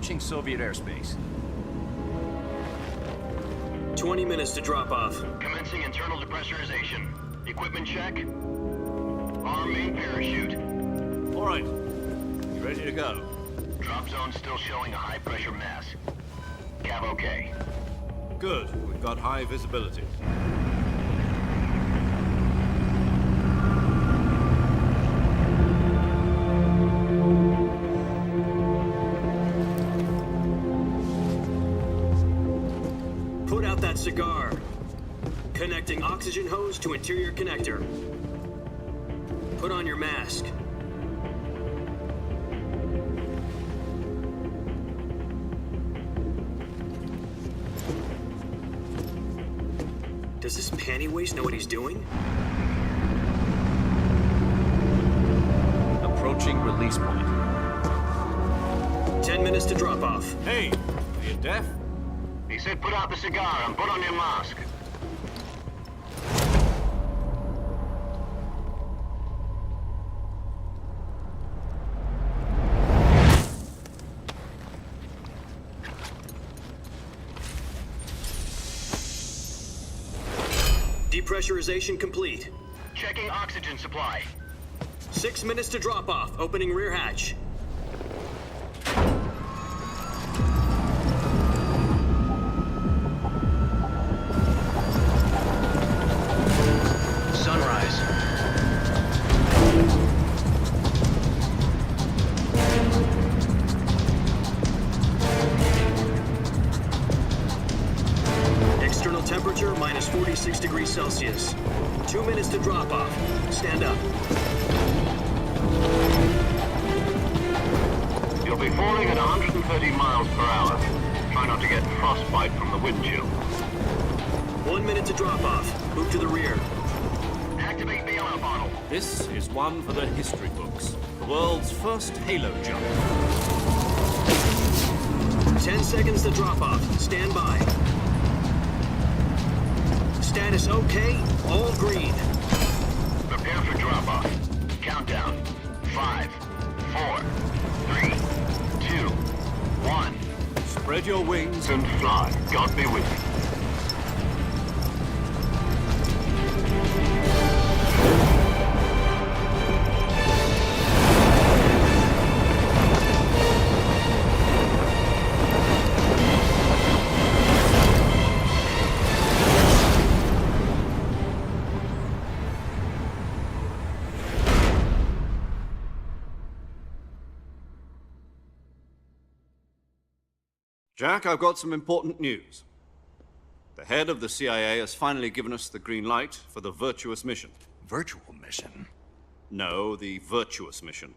approaching Soviet airspace. 20 minutes to drop off. Commencing internal depressurization. Equipment check. Arm main parachute. All right. You ready to go? Drop zone still showing a high pressure mass. Cav okay. Good. We've got high visibility. Put out that cigar. Connecting oxygen hose to interior connector. Put on your mask. Does this panty waste know what he's doing? Approaching release point. 10 minutes to drop off. Hey, are you deaf? He said put out the cigar and put on your mask. Depressurization complete. Checking oxygen supply. 6 minutes to drop off. Opening rear hatch. Sunrise. External temperature minus 46 degrees Celsius. 2 minutes to drop off. Stand up. You'll be falling at 130 miles per hour. Try not to get frostbite from the wind chill. 1 minute to drop off. Move to the rear. Activate bailout bottle. This is one for the history books. The world's first halo jump. 10 seconds to drop off. Stand by. Status okay. All green. Prepare for drop off. Countdown. 5, 4, 3, 2, 1. Spread your wings And fly. God be with you. Jack, I've got some important news. The head of the CIA has finally given us the green light for the Virtuous mission. Virtual mission? No, the Virtuous mission.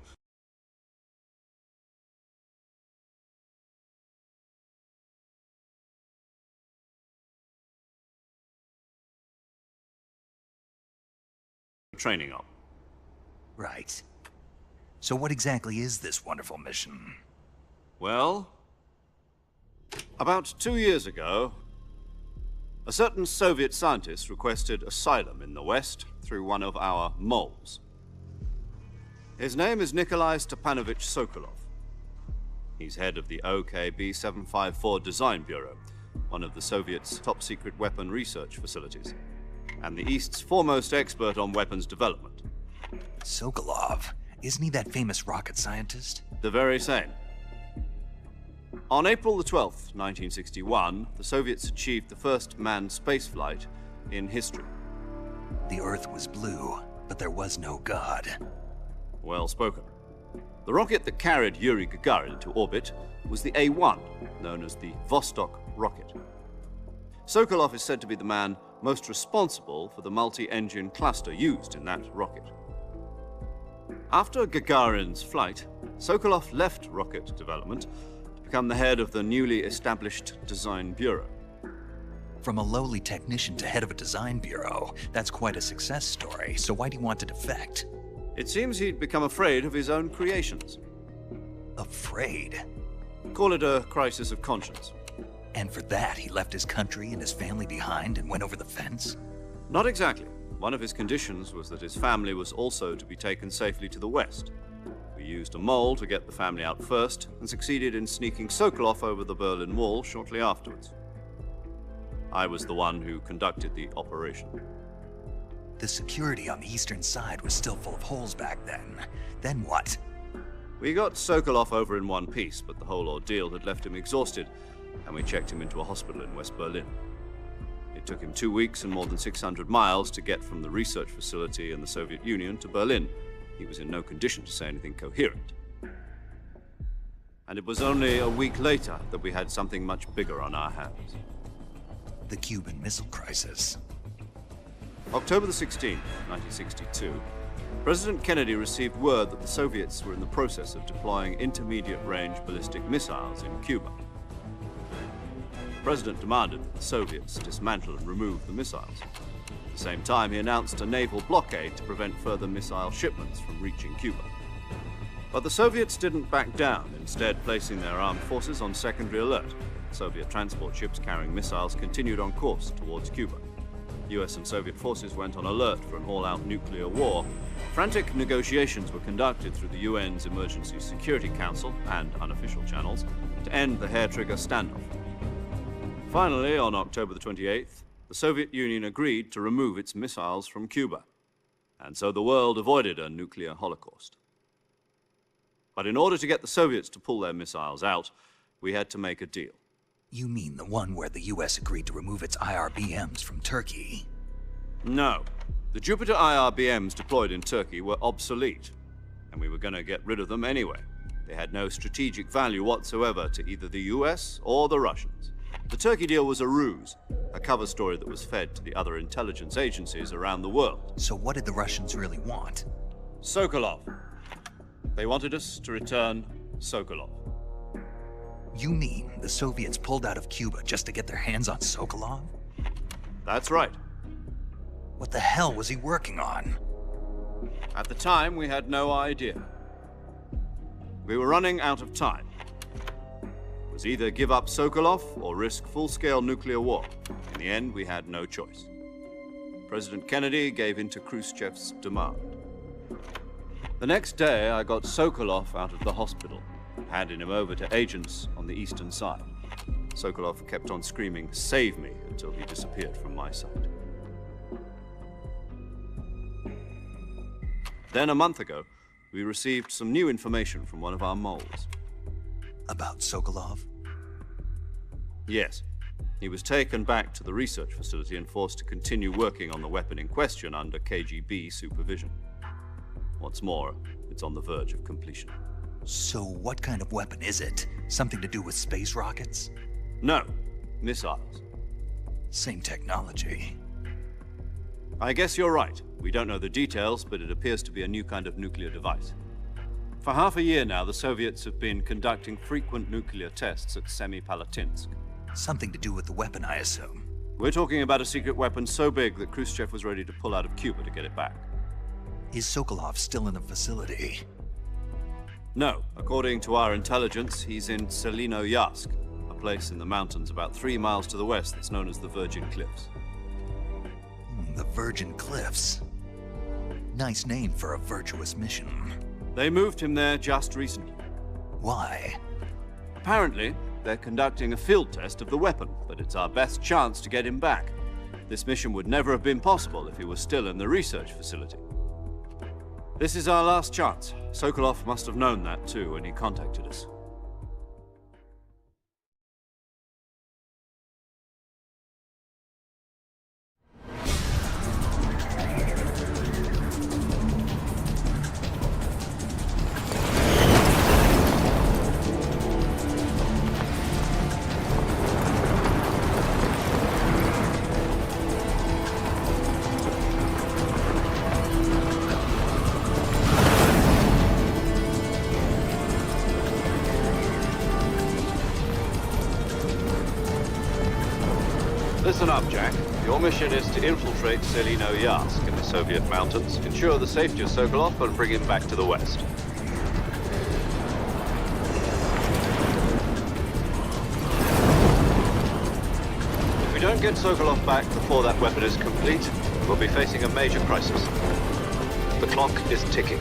Training up. Right. So what exactly is this wonderful mission? Well, about 2 years ago, a certain Soviet scientist requested asylum in the West through one of our moles. His name is Nikolai Stepanovich Sokolov. He's head of the OKB-754 Design Bureau, one of the Soviets' top-secret weapon research facilities, and the East's foremost expert on weapons development. Sokolov? Isn't he that famous rocket scientist? The very same. On April the 12th, 1961, the Soviets achieved the first manned spaceflight in history. The Earth was blue, but there was no God. Well spoken. The rocket that carried Yuri Gagarin into orbit was the A-1, known as the Vostok rocket. Sokolov is said to be the man most responsible for the multi-engine cluster used in that rocket. After Gagarin's flight, Sokolov left rocket development to become the head of the newly established Design Bureau. From a lowly technician to head of a design bureau, that's quite a success story, so why do you want to defect? It seems he'd become afraid of his own creations. Afraid? Call it a crisis of conscience. And for that, he left his country and his family behind and went over the fence? Not exactly. One of his conditions was that his family was also to be taken safely to the West. We used a mole to get the family out first and succeeded in sneaking Sokolov over the Berlin Wall shortly afterwards. I was the one who conducted the operation. The security on the eastern side was still full of holes back then. Then what? We got Sokolov over in one piece, but the whole ordeal had left him exhausted, and we checked him into a hospital in West Berlin. It took him 2 weeks and more than 600 miles to get from the research facility in the Soviet Union to Berlin. He was in no condition to say anything coherent. And it was only a week later that we had something much bigger on our hands. The Cuban Missile Crisis. October the 16th, 1962, President Kennedy received word that the Soviets were in the process of deploying intermediate-range ballistic missiles in Cuba. The President demanded that the Soviets dismantle and remove the missiles. At the same time, he announced a naval blockade to prevent further missile shipments from reaching Cuba. But the Soviets didn't back down, instead placing their armed forces on secondary alert. Soviet transport ships carrying missiles continued on course towards Cuba. US and Soviet forces went on alert for an all-out nuclear war. Frantic negotiations were conducted through the UN's Emergency Security Council and unofficial channels to end the hair-trigger standoff. Finally, on October the 28th, the Soviet Union agreed to remove its missiles from Cuba. And so the world avoided a nuclear holocaust. But in order to get the Soviets to pull their missiles out, we had to make a deal. You mean the one where the US agreed to remove its IRBMs from Turkey? No. The Jupiter IRBMs deployed in Turkey were obsolete, and we were going to get rid of them anyway. They had no strategic value whatsoever to either the US or the Russians. The Turkey deal was a ruse, a cover story that was fed to the other intelligence agencies around the world. So what did the Russians really want? Sokolov. They wanted us to return Sokolov. You mean the Soviets pulled out of Cuba just to get their hands on Sokolov? That's right. What the hell was he working on? At the time, we had no idea. We were running out of time. It was either give up Sokolov or risk full-scale nuclear war. In the end, we had no choice. President Kennedy gave in to Khrushchev's demand. The next day, I got Sokolov out of the hospital, handing him over to agents on the eastern side. Sokolov kept on screaming, "Save me," until he disappeared from my sight. Then, a month ago, we received some new information from one of our moles. About Sokolov? Yes. He was taken back to the research facility and forced to continue working on the weapon in question under KGB supervision. What's more, it's on the verge of completion. So what kind of weapon is it? Something to do with space rockets? No, missiles. Same technology. I guess you're right. We don't know the details, but it appears to be a new kind of nuclear device. For half a year now, the Soviets have been conducting frequent nuclear tests at Semipalatinsk. Something to do with the weapon, I assume. We're talking about a secret weapon so big that Khrushchev was ready to pull out of Cuba to get it back. Is Sokolov still in the facility? No. According to our intelligence, he's in Selinoyarsk, a place in the mountains about 3 miles to the west that's known as the Virgin Cliffs. The Virgin Cliffs. Nice name for a virtuous mission. They moved him there just recently. Why? Apparently, they're conducting a field test of the weapon, but it's our best chance to get him back. This mission would never have been possible if he was still in the research facility. This is our last chance. Sokolov must have known that too when he contacted us. Listen up, Jack. Your mission is to infiltrate Selinoyarsk in the Soviet mountains, ensure the safety of Sokolov, and bring him back to the west. If we don't get Sokolov back before that weapon is complete, we'll be facing a major crisis. The clock is ticking.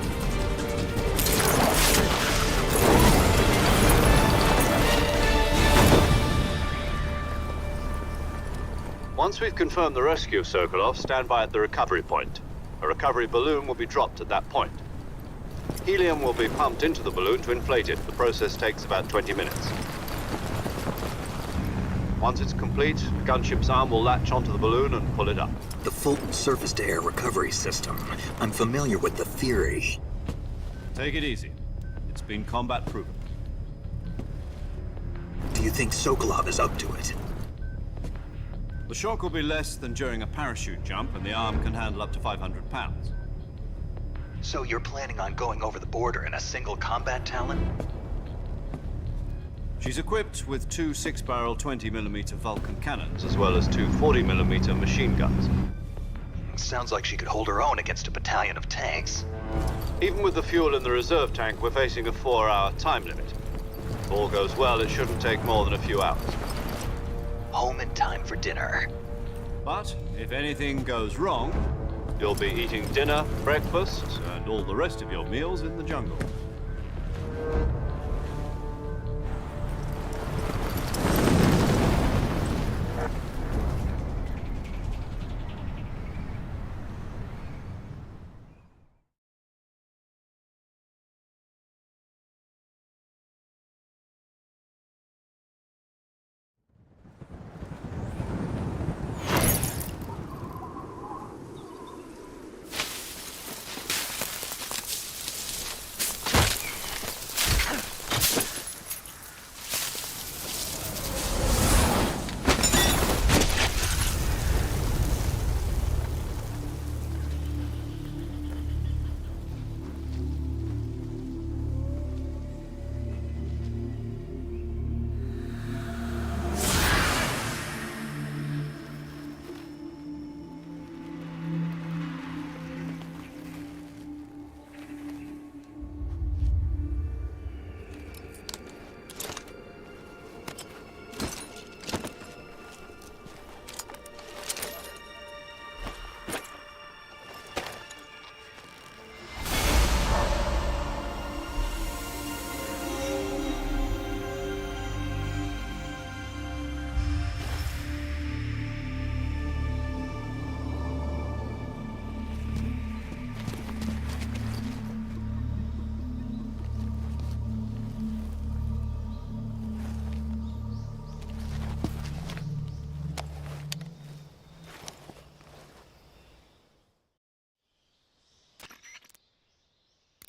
Once we've confirmed the rescue of Sokolov, stand by at the recovery point. A recovery balloon will be dropped at that point. Helium will be pumped into the balloon to inflate it. The process takes about 20 minutes. Once it's complete, the gunship's arm will latch onto the balloon and pull it up. The Fulton surface-to-air recovery system. I'm familiar with the theory. Take it easy. It's been combat proven. Do you think Sokolov is up to it? The shock will be less than during a parachute jump, and the arm can handle up to 500 pounds. So you're planning on going over the border in a single combat Talon? She's equipped with two 6-barrel 20mm Vulcan cannons, as well as two 40mm machine guns. Sounds like she could hold her own against a battalion of tanks. Even with the fuel in the reserve tank, we're facing a 4-hour time limit. If all goes well, it shouldn't take more than a few hours. Home in time for dinner. But if anything goes wrong, you'll be eating dinner, breakfast, and all the rest of your meals in the jungle.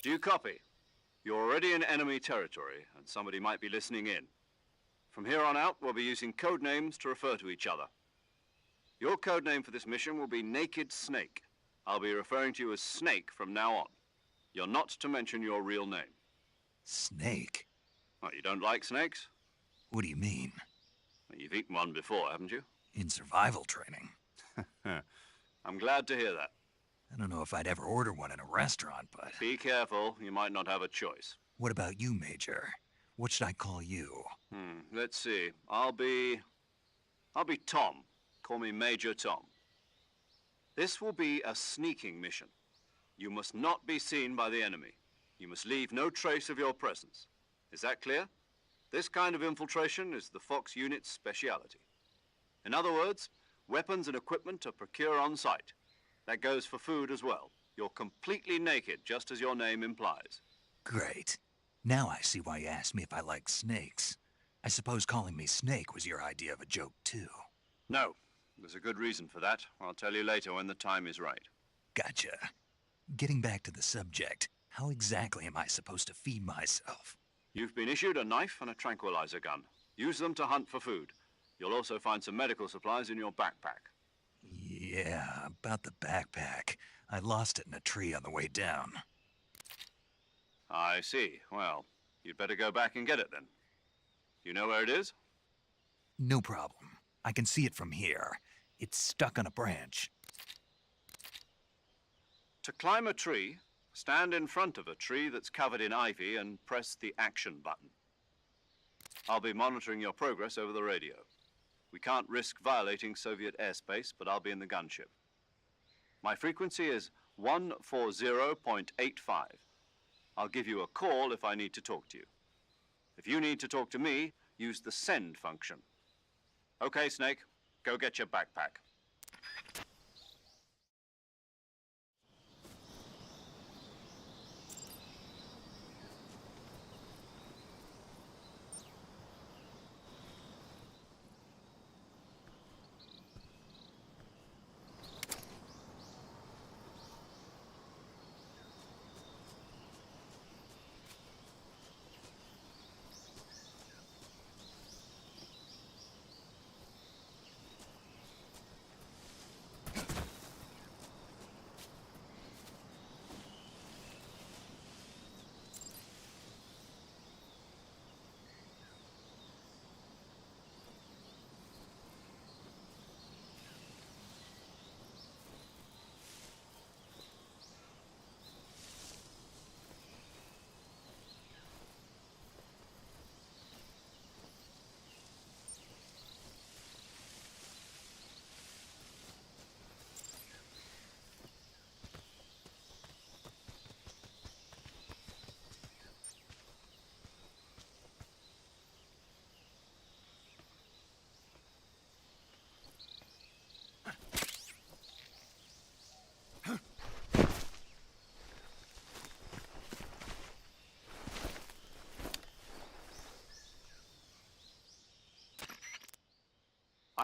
Do you copy? You're already in enemy territory, and somebody might be listening in. From here on out, we'll be using code names to refer to each other. Your code name for this mission will be Naked Snake. I'll be referring to you as Snake from now on. You're not to mention your real name. Snake? What, you don't like snakes? What do you mean? Well, you've eaten one before, haven't you? In survival training. I'm glad to hear that. I don't know if I'd ever order one in a restaurant, but... Be careful, you might not have a choice. What about you, Major? What should I call you? Let's see. I'll be Tom. Call me Major Tom. This will be a sneaking mission. You must not be seen by the enemy. You must leave no trace of your presence. Is that clear? This kind of infiltration is the Fox unit's speciality. In other words, weapons and equipment are procured on site. That goes for food as well. You're completely naked, just as your name implies. Great. Now I see why you asked me if I like snakes. I suppose calling me Snake was your idea of a joke, too. No. There's a good reason for that. I'll tell you later when the time is right. Gotcha. Getting back to the subject, how exactly am I supposed to feed myself? You've been issued a knife and a tranquilizer gun. Use them to hunt for food. You'll also find some medical supplies in your backpack. Yeah, about the backpack. I lost it in a tree on the way down. I see. Well, you'd better go back and get it then. You know where it is? No problem. I can see it from here. It's stuck on a branch. To climb a tree, stand in front of a tree that's covered in ivy and press the action button. I'll be monitoring your progress over the radio. We can't risk violating Soviet airspace, but I'll be in the gunship. My frequency is 140.85. I'll give you a call if I need to talk to you. If you need to talk to me, use the send function. Okay, Snake, go get your backpack.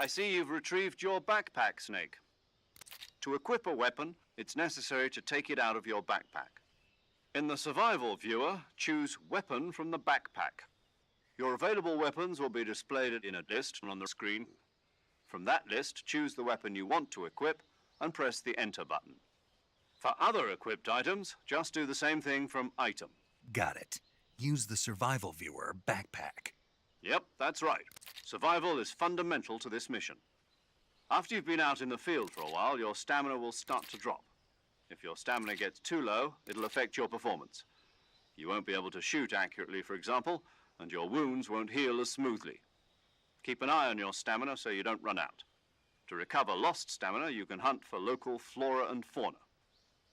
I see you've retrieved your backpack, Snake. To equip a weapon, it's necessary to take it out of your backpack. In the survival viewer, choose Weapon from the backpack. Your available weapons will be displayed in a list on the screen. From that list, choose the weapon you want to equip and press the Enter button. For other equipped items, just do the same thing from Item. Got it. Use the survival viewer backpack. Yep, that's right. Survival is fundamental to this mission. After you've been out in the field for a while, your stamina will start to drop. If your stamina gets too low, it'll affect your performance. You won't be able to shoot accurately, for example, and your wounds won't heal as smoothly. Keep an eye on your stamina so you don't run out. To recover lost stamina, you can hunt for local flora and fauna.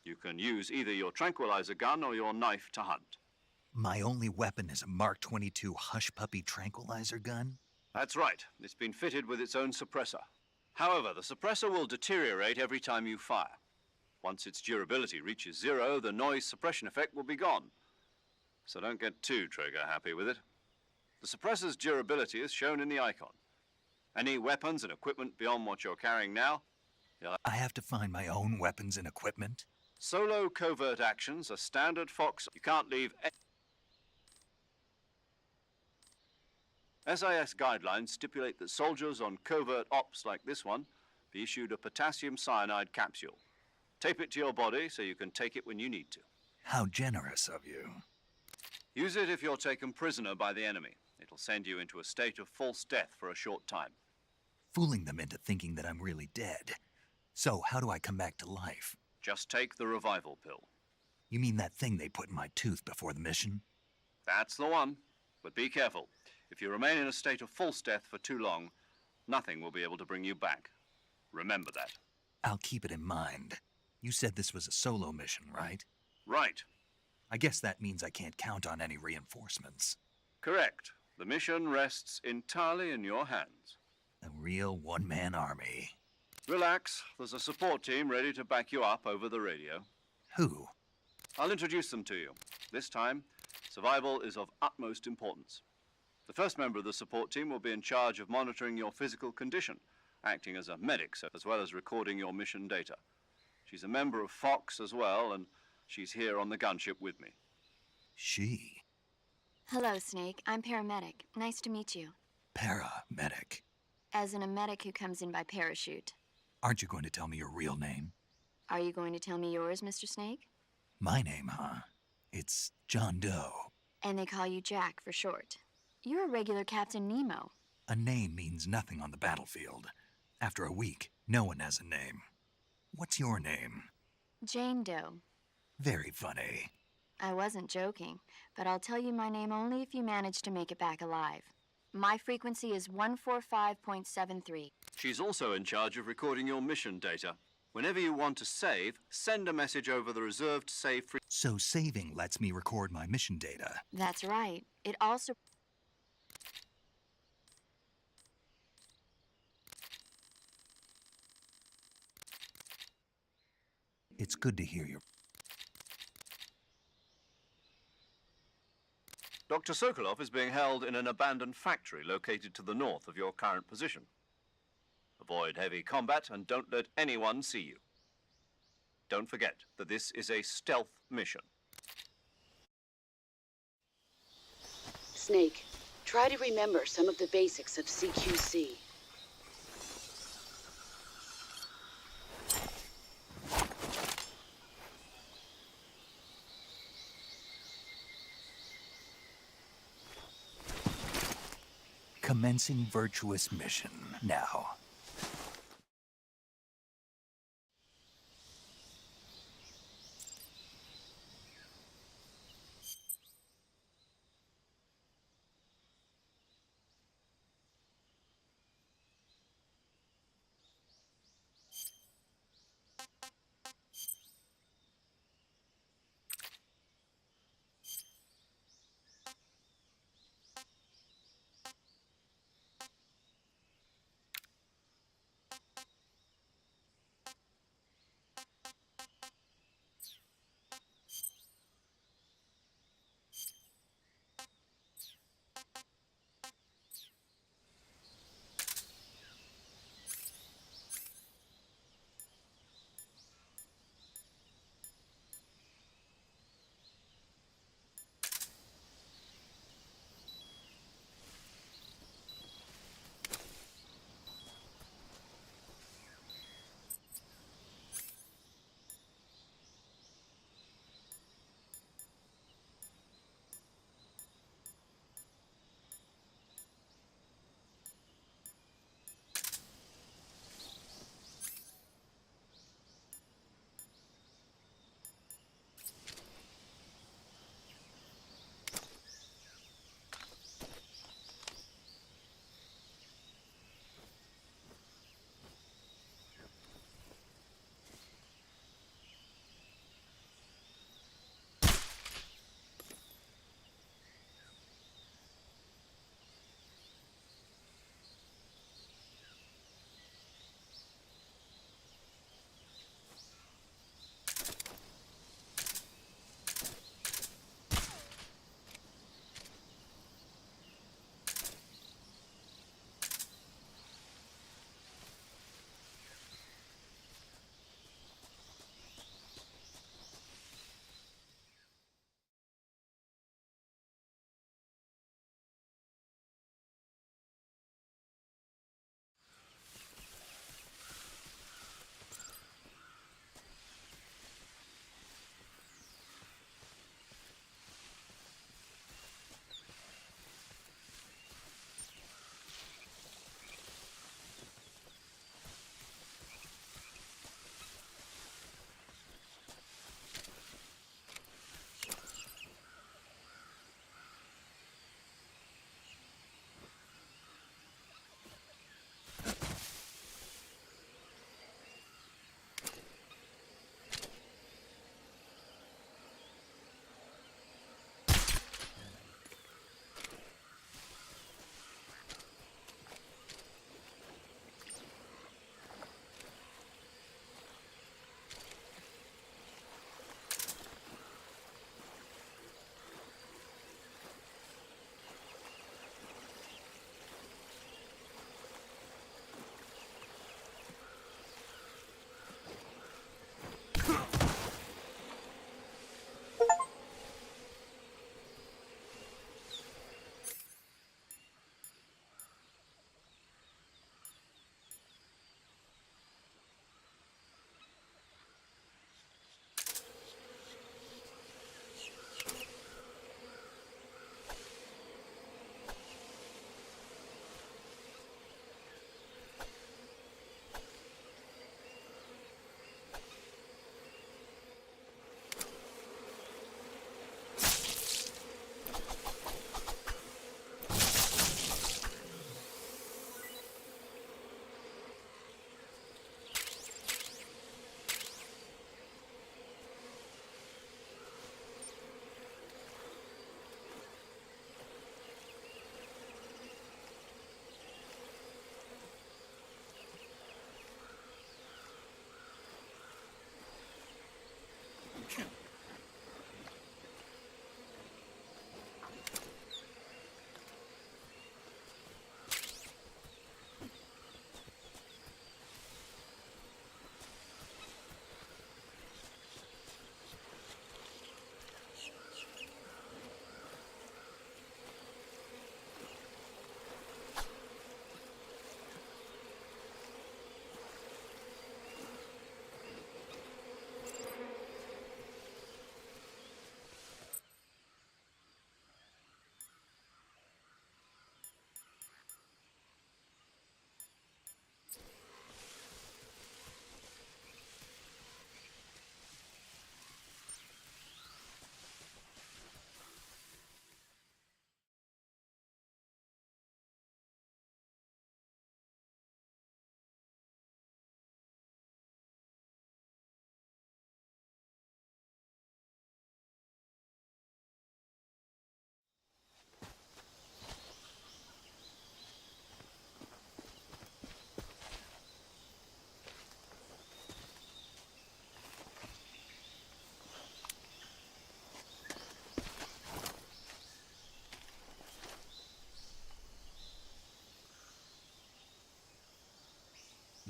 You can use either your tranquilizer gun or your knife to hunt. My only weapon is a Mark 22 Hush Puppy tranquilizer gun? That's right. It's been fitted with its own suppressor. However, the suppressor will deteriorate every time you fire. Once its durability reaches 0, the noise suppression effect will be gone. So don't get too trigger happy with it. The suppressor's durability is shown in the icon. Any weapons and equipment beyond what you're carrying now? I have to find my own weapons and equipment? Solo covert actions are standard Fox. You can't leave. SIS guidelines stipulate that soldiers on covert ops like this one be issued a potassium cyanide capsule. Tape it to your body so you can take it when you need to. How generous of you. Use it if you're taken prisoner by the enemy. It'll send you into a state of false death for a short time. Fooling them into thinking that I'm really dead. So how do I come back to life? Just take the revival pill. You mean that thing they put in my tooth before the mission? That's the one. But be careful. If you remain in a state of false death for too long, nothing will be able to bring you back. Remember that. I'll keep it in mind. You said this was a solo mission, right? Right. I guess that means I can't count on any reinforcements. Correct. The mission rests entirely in your hands. A real one-man army. Relax. There's a support team ready to back you up over the radio. Who? I'll introduce them to you. This time, survival is of utmost importance. The first member of the support team will be in charge of monitoring your physical condition, acting as a medic, as well as recording your mission data. She's a member of Fox as well, and she's here on the gunship with me. She? Hello, Snake. I'm paramedic. Nice to meet you. Paramedic. As in a medic who comes in by parachute. Aren't you going to tell me your real name? Are you going to tell me yours, Mr. Snake? My name, huh? It's John Doe. And they call you Jack for short. You're a regular Captain Nemo. A name means nothing on the battlefield. After a week, no one has a name. What's your name? Jane Doe. Very funny. I wasn't joking, but I'll tell you my name only if you manage to make it back alive. My frequency is 145.73. She's also in charge of recording your mission data. Whenever you want to save, send a message over the reserved save free. So saving lets me record my mission data. That's right. It also. It's good to hear your... Dr. Sokolov is being held in an abandoned factory located to the north of your current position. Avoid heavy combat and don't let anyone see you. Don't forget that this is a stealth mission. Snake, try to remember some of the basics of CQC. Commencing virtuous mission now.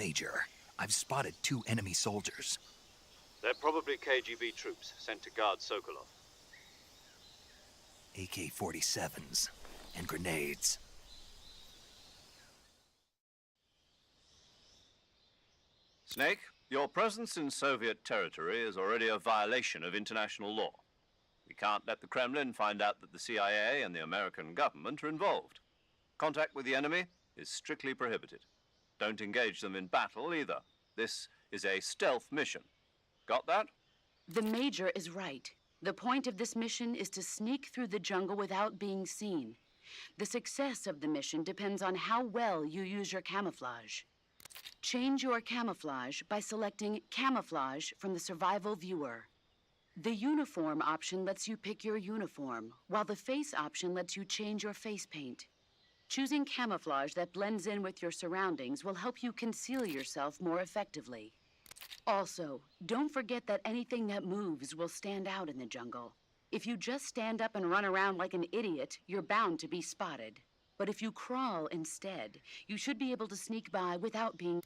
Major, I've spotted 2 enemy soldiers. They're probably KGB troops sent to guard Sokolov. AK-47s and grenades. Snake, your presence in Soviet territory is already a violation of international law. We can't let the Kremlin find out that the CIA and the American government are involved. Contact with the enemy is strictly prohibited. Don't engage them in battle either. This is a stealth mission. Got that? The Major is right. The point of this mission is to sneak through the jungle without being seen. The success of the mission depends on how well you use your camouflage. Change your camouflage by selecting Camouflage from the Survival Viewer. The Uniform option lets you pick your uniform, while the Face option lets you change your face paint. Choosing camouflage that blends in with your surroundings will help you conceal yourself more effectively. Also, don't forget that anything that moves will stand out in the jungle. If you just stand up and run around like an idiot, you're bound to be spotted. But if you crawl instead, you should be able to sneak by without being...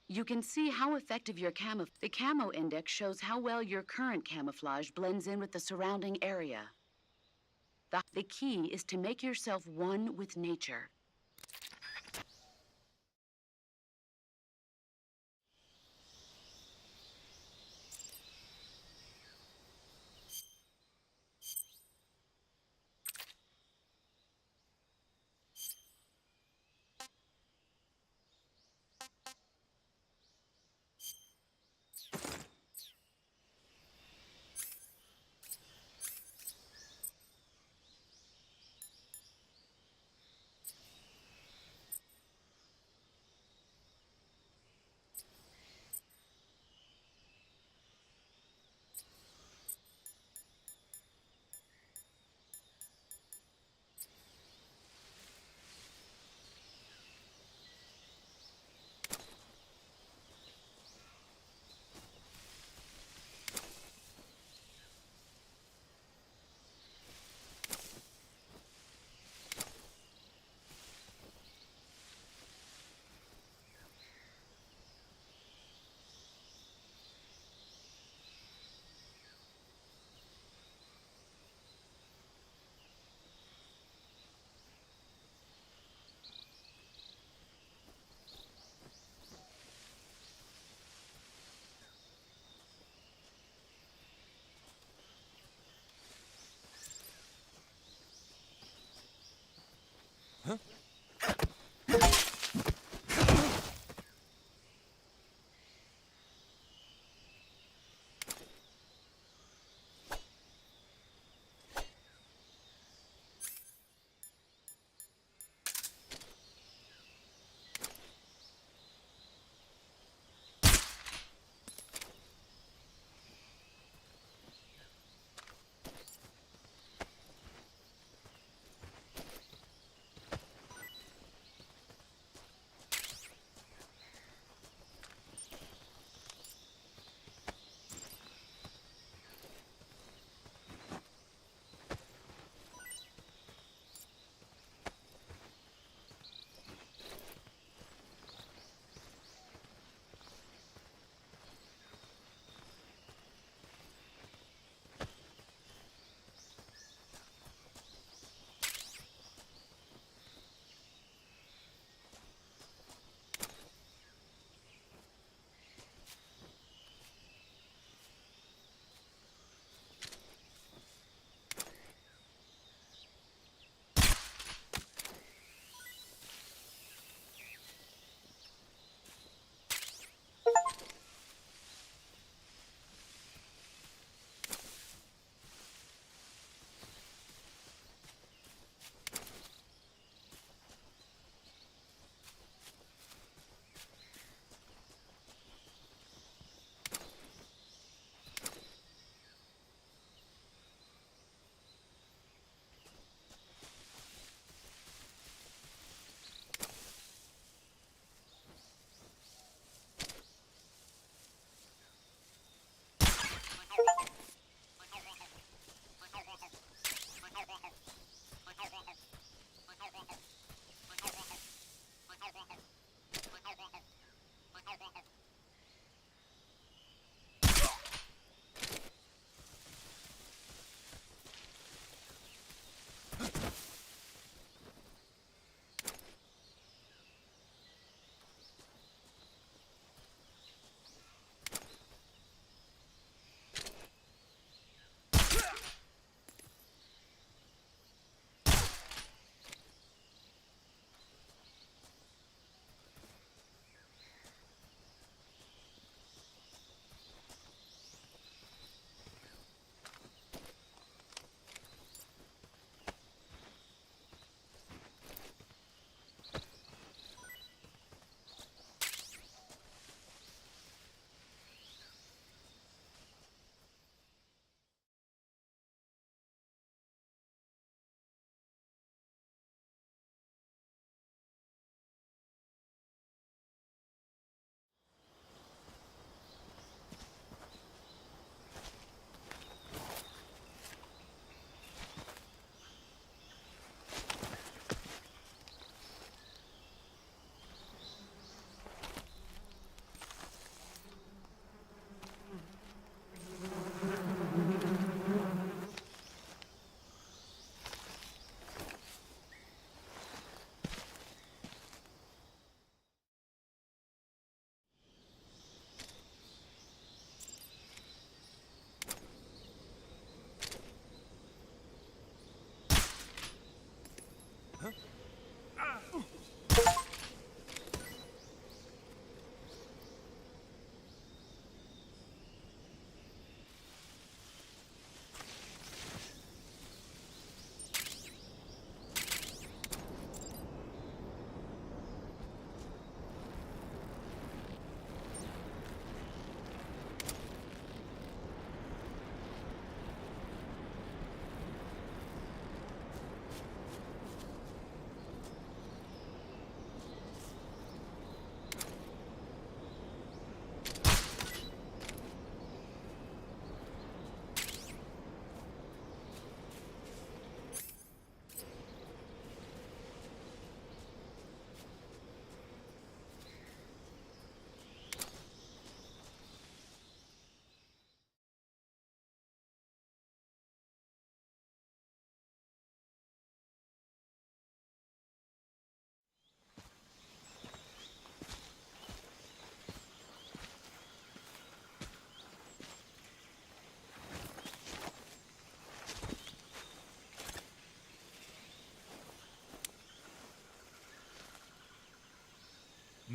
You can see how effective the camo index shows how well your current camouflage blends in with the surrounding area. The key is to make yourself one with nature.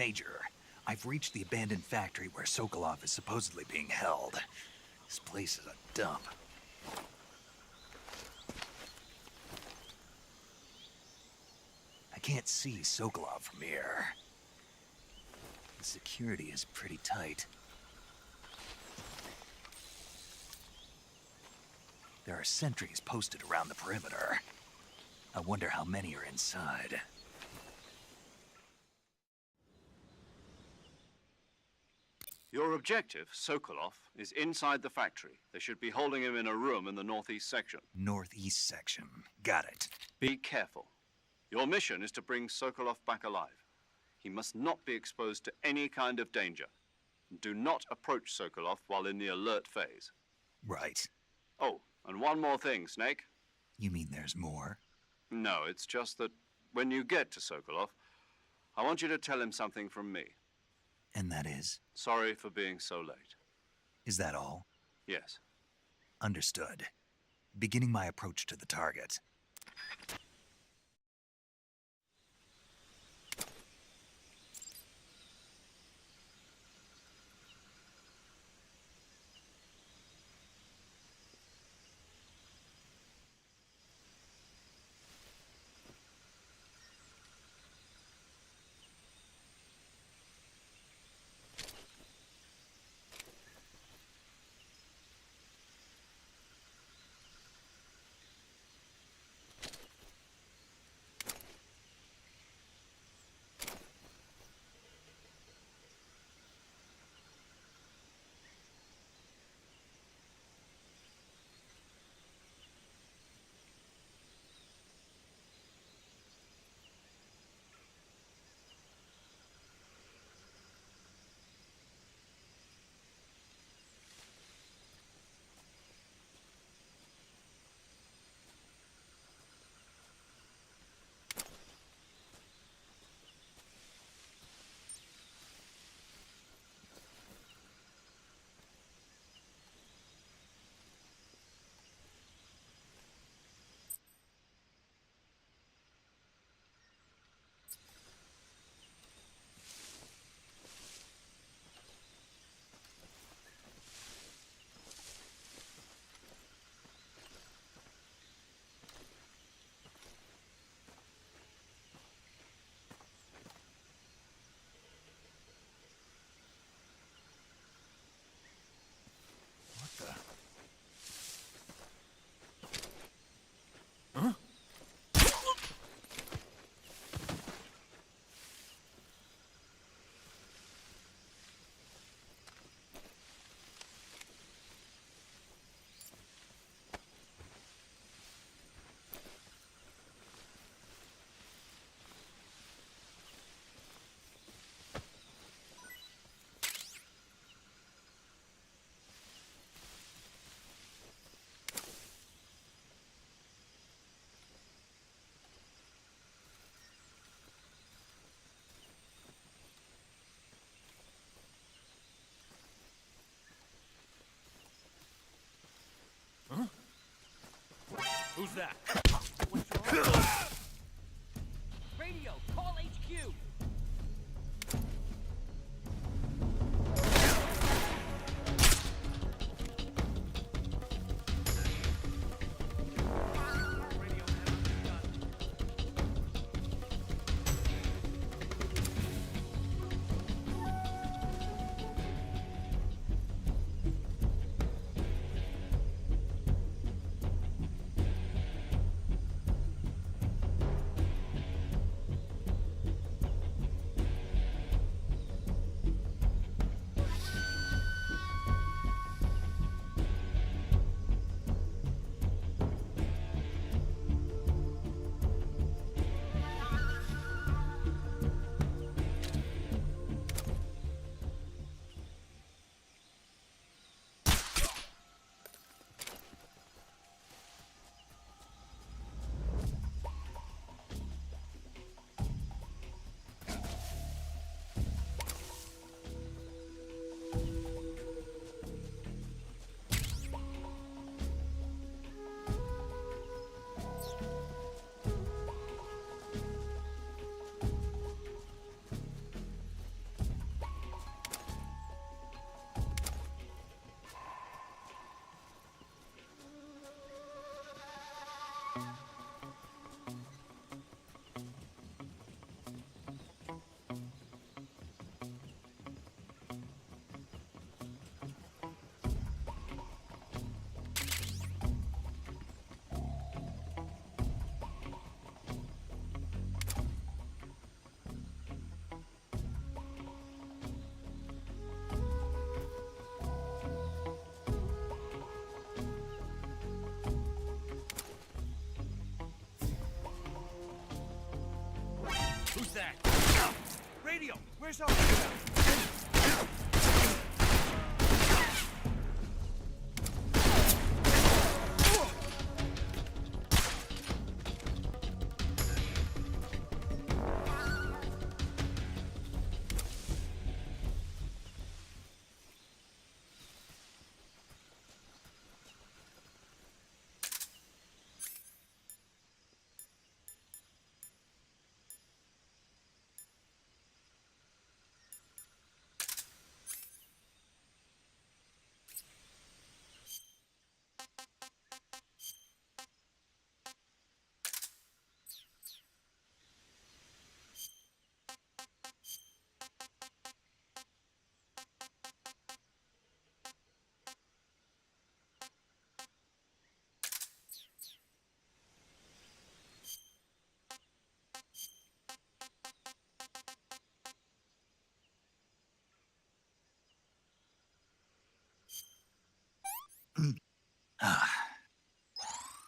Major, I've reached the abandoned factory where Sokolov is supposedly being held. This place is a dump. I can't see Sokolov from here. The security is pretty tight. There are sentries posted around the perimeter. I wonder how many are inside. Your objective, Sokolov, is inside the factory. They should be holding him in a room in the northeast section. Northeast section. Got it. Be careful. Your mission is to bring Sokolov back alive. He must not be exposed to any kind of danger. Do not approach Sokolov while in the alert phase. Right. Oh, and one more thing, Snake. You mean there's more? No, it's just that when you get to Sokolov, I want you to tell him something from me. And that is? Sorry for being so late. Is that all? Yes. Understood. Beginning my approach to the target. Who's that? Radio, call HQ!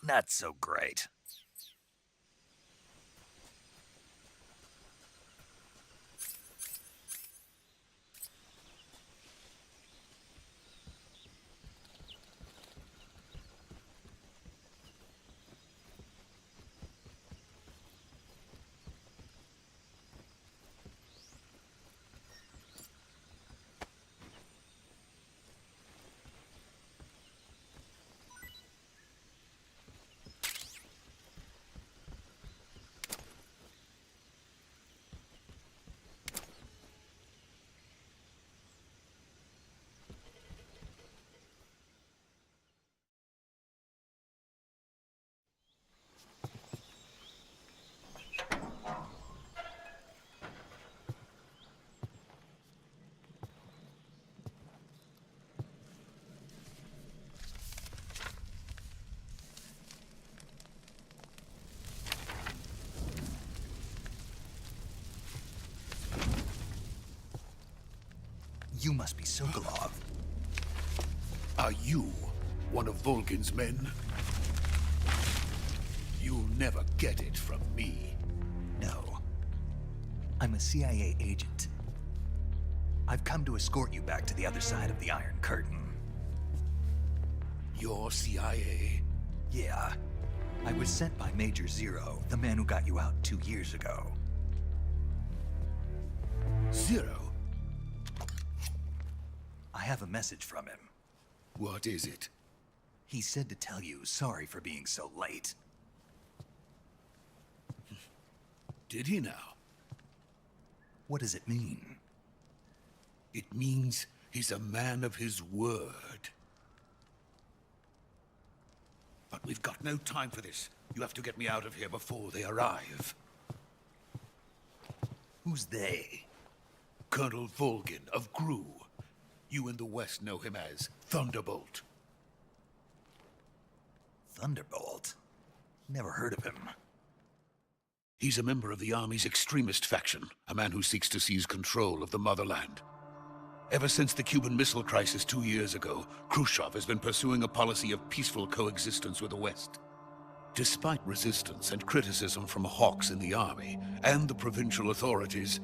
Not so great. You must be Sokolov. Are you one of Volgin's men? You'll never get it from me. No. I'm a CIA agent. I've come to escort you back to the other side of the Iron Curtain. You're CIA? Yeah. I was sent by Major Zero, the man who got you out 2 years ago. Zero? I have a message from him. What is it? He said to tell you sorry for being so late. Did he now? What does it mean? It means he's a man of his word. But we've got no time for this. You have to get me out of here before they arrive. Who's they? Colonel Volgin of GRU. You in the West know him as Thunderbolt. Thunderbolt? Never heard of him. He's a member of the Army's extremist faction, a man who seeks to seize control of the motherland. Ever since the Cuban Missile Crisis 2 years ago, Khrushchev has been pursuing a policy of peaceful coexistence with the West. Despite resistance and criticism from hawks in the army and the provincial authorities,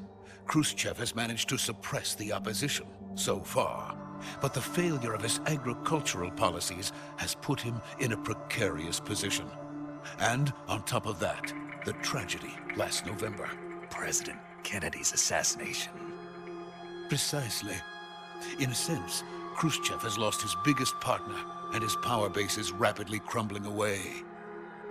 Khrushchev has managed to suppress the opposition so far. But the failure of his agricultural policies has put him in a precarious position. And on top of that, the tragedy last November. President Kennedy's assassination. Precisely. In a sense, Khrushchev has lost his biggest partner, and his power base is rapidly crumbling away.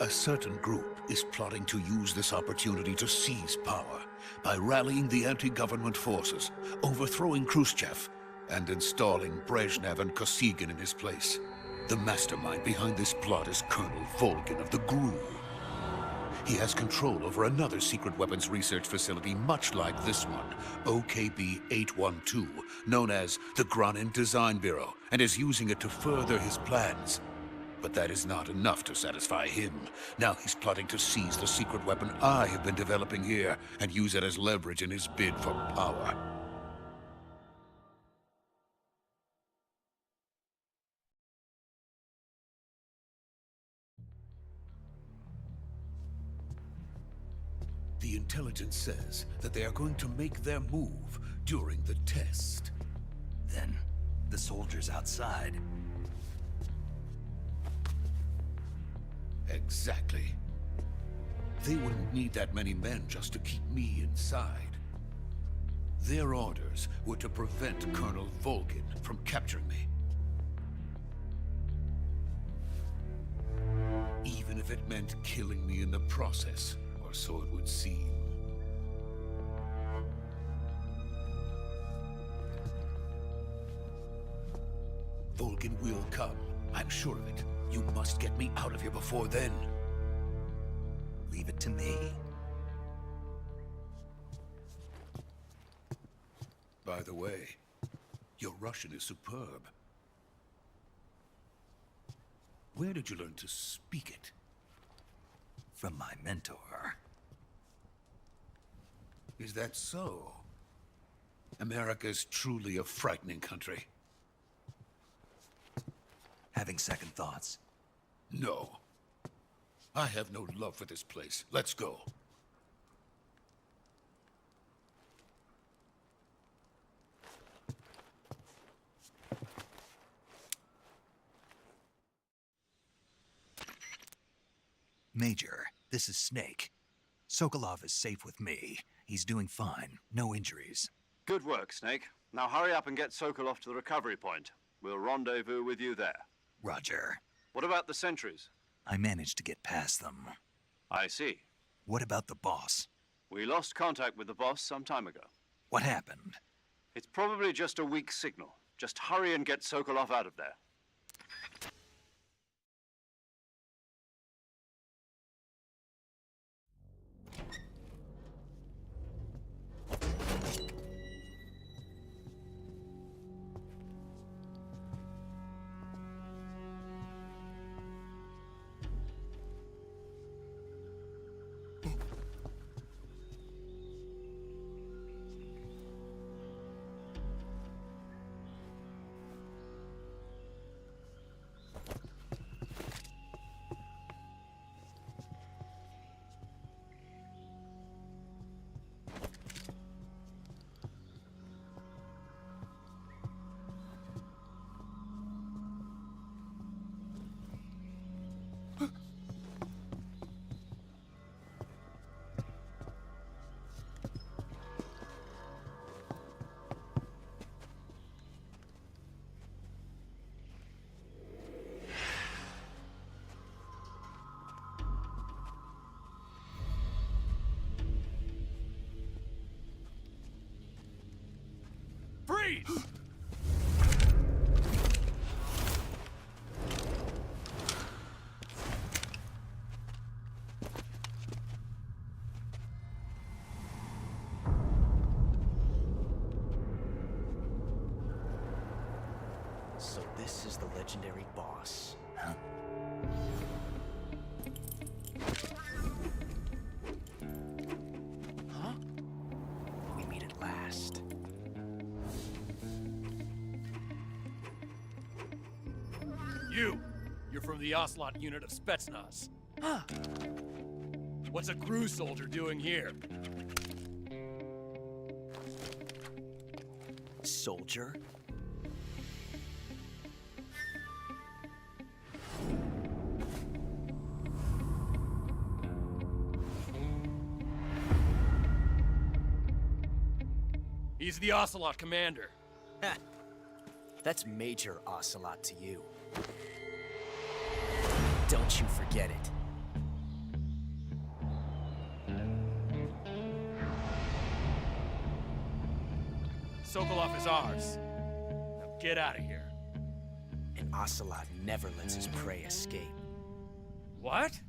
A certain group is plotting to use this opportunity to seize power by rallying the anti-government forces, overthrowing Khrushchev, and installing Brezhnev and Kosygin in his place. The mastermind behind this plot is Colonel Volgin of the GRU. He has control over another secret weapons research facility much like this one, OKB-812, known as the Granin Design Bureau, and is using it to further his plans. But that is not enough to satisfy him. Now he's plotting to seize the secret weapon I have been developing here and use it as leverage in his bid for power. The intelligence says that they are going to make their move during the test. Then, the soldiers outside. Exactly. They wouldn't need that many men just to keep me inside. Their orders were to prevent Colonel Volgin from capturing me. Even if it meant killing me in the process, or so it would seem. Volgin will come. I'm sure of it. You must get me out of here before then. Leave it to me. By the way, your Russian is superb. Where did you learn to speak it? From my mentor. Is that so? America's truly a frightening country. Having second thoughts. No. I have no love for this place. Let's go. Major, this is Snake. Sokolov is safe with me. He's doing fine. No injuries. Good work, Snake. Now hurry up and get Sokolov to the recovery point. We'll rendezvous with you there. Roger. What about the sentries? I managed to get past them. I see. What about the boss? We lost contact with the boss some time ago. What happened? It's probably just a weak signal. Just hurry and get Sokolov out of there. Freeze! So this is the legendary boss. Huh? Huh? We meet at last. You're from the Ocelot unit of Spetsnaz. Huh. What's a crew soldier doing here? Soldier? He's the Ocelot commander. Heh. That's Major Ocelot to you. Don't you forget it. Sokolov is ours. Now get out of here. And Ocelot never lets his prey escape. What?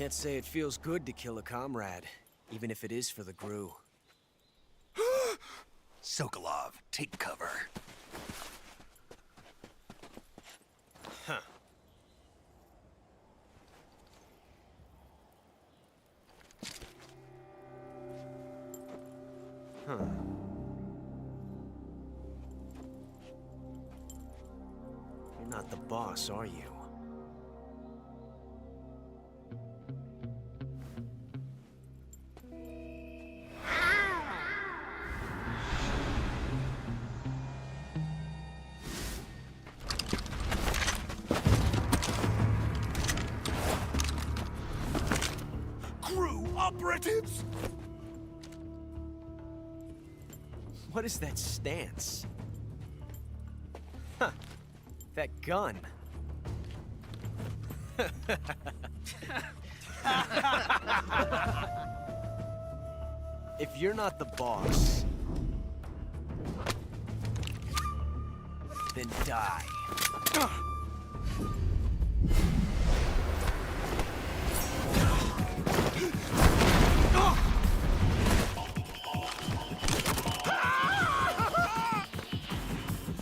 Can't say it feels good to kill a comrade, even if it is for the GRU. Sokolov, take cover. Huh. Huh. You're not the boss, are you? GRU operatives! What is that stance? Huh. That gun. If you're not the boss, then die.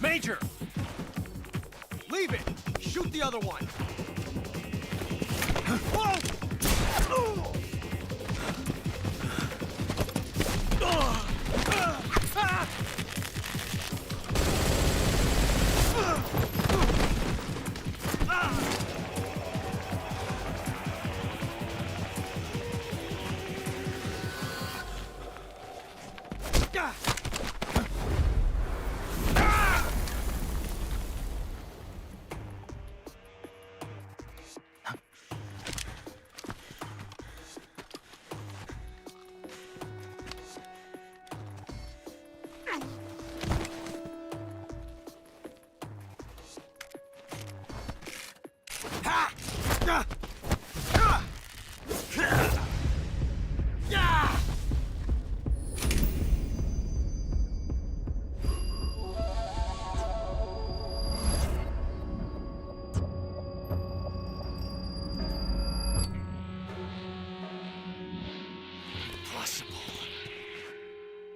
Major! Leave it! Shoot the other one! Whoa!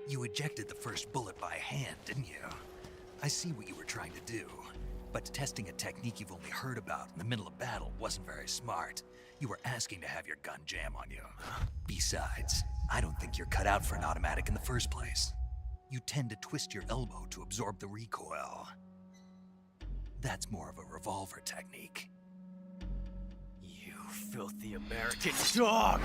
You ejected the first bullet by hand, didn't you? I see what you were trying to do. But testing a technique you've only heard about in the middle of battle wasn't very smart. You were asking to have your gun jam on you. Besides, I don't think you're cut out for an automatic in the first place. You tend to twist your elbow to absorb the recoil. That's more of a revolver technique. You filthy American dog!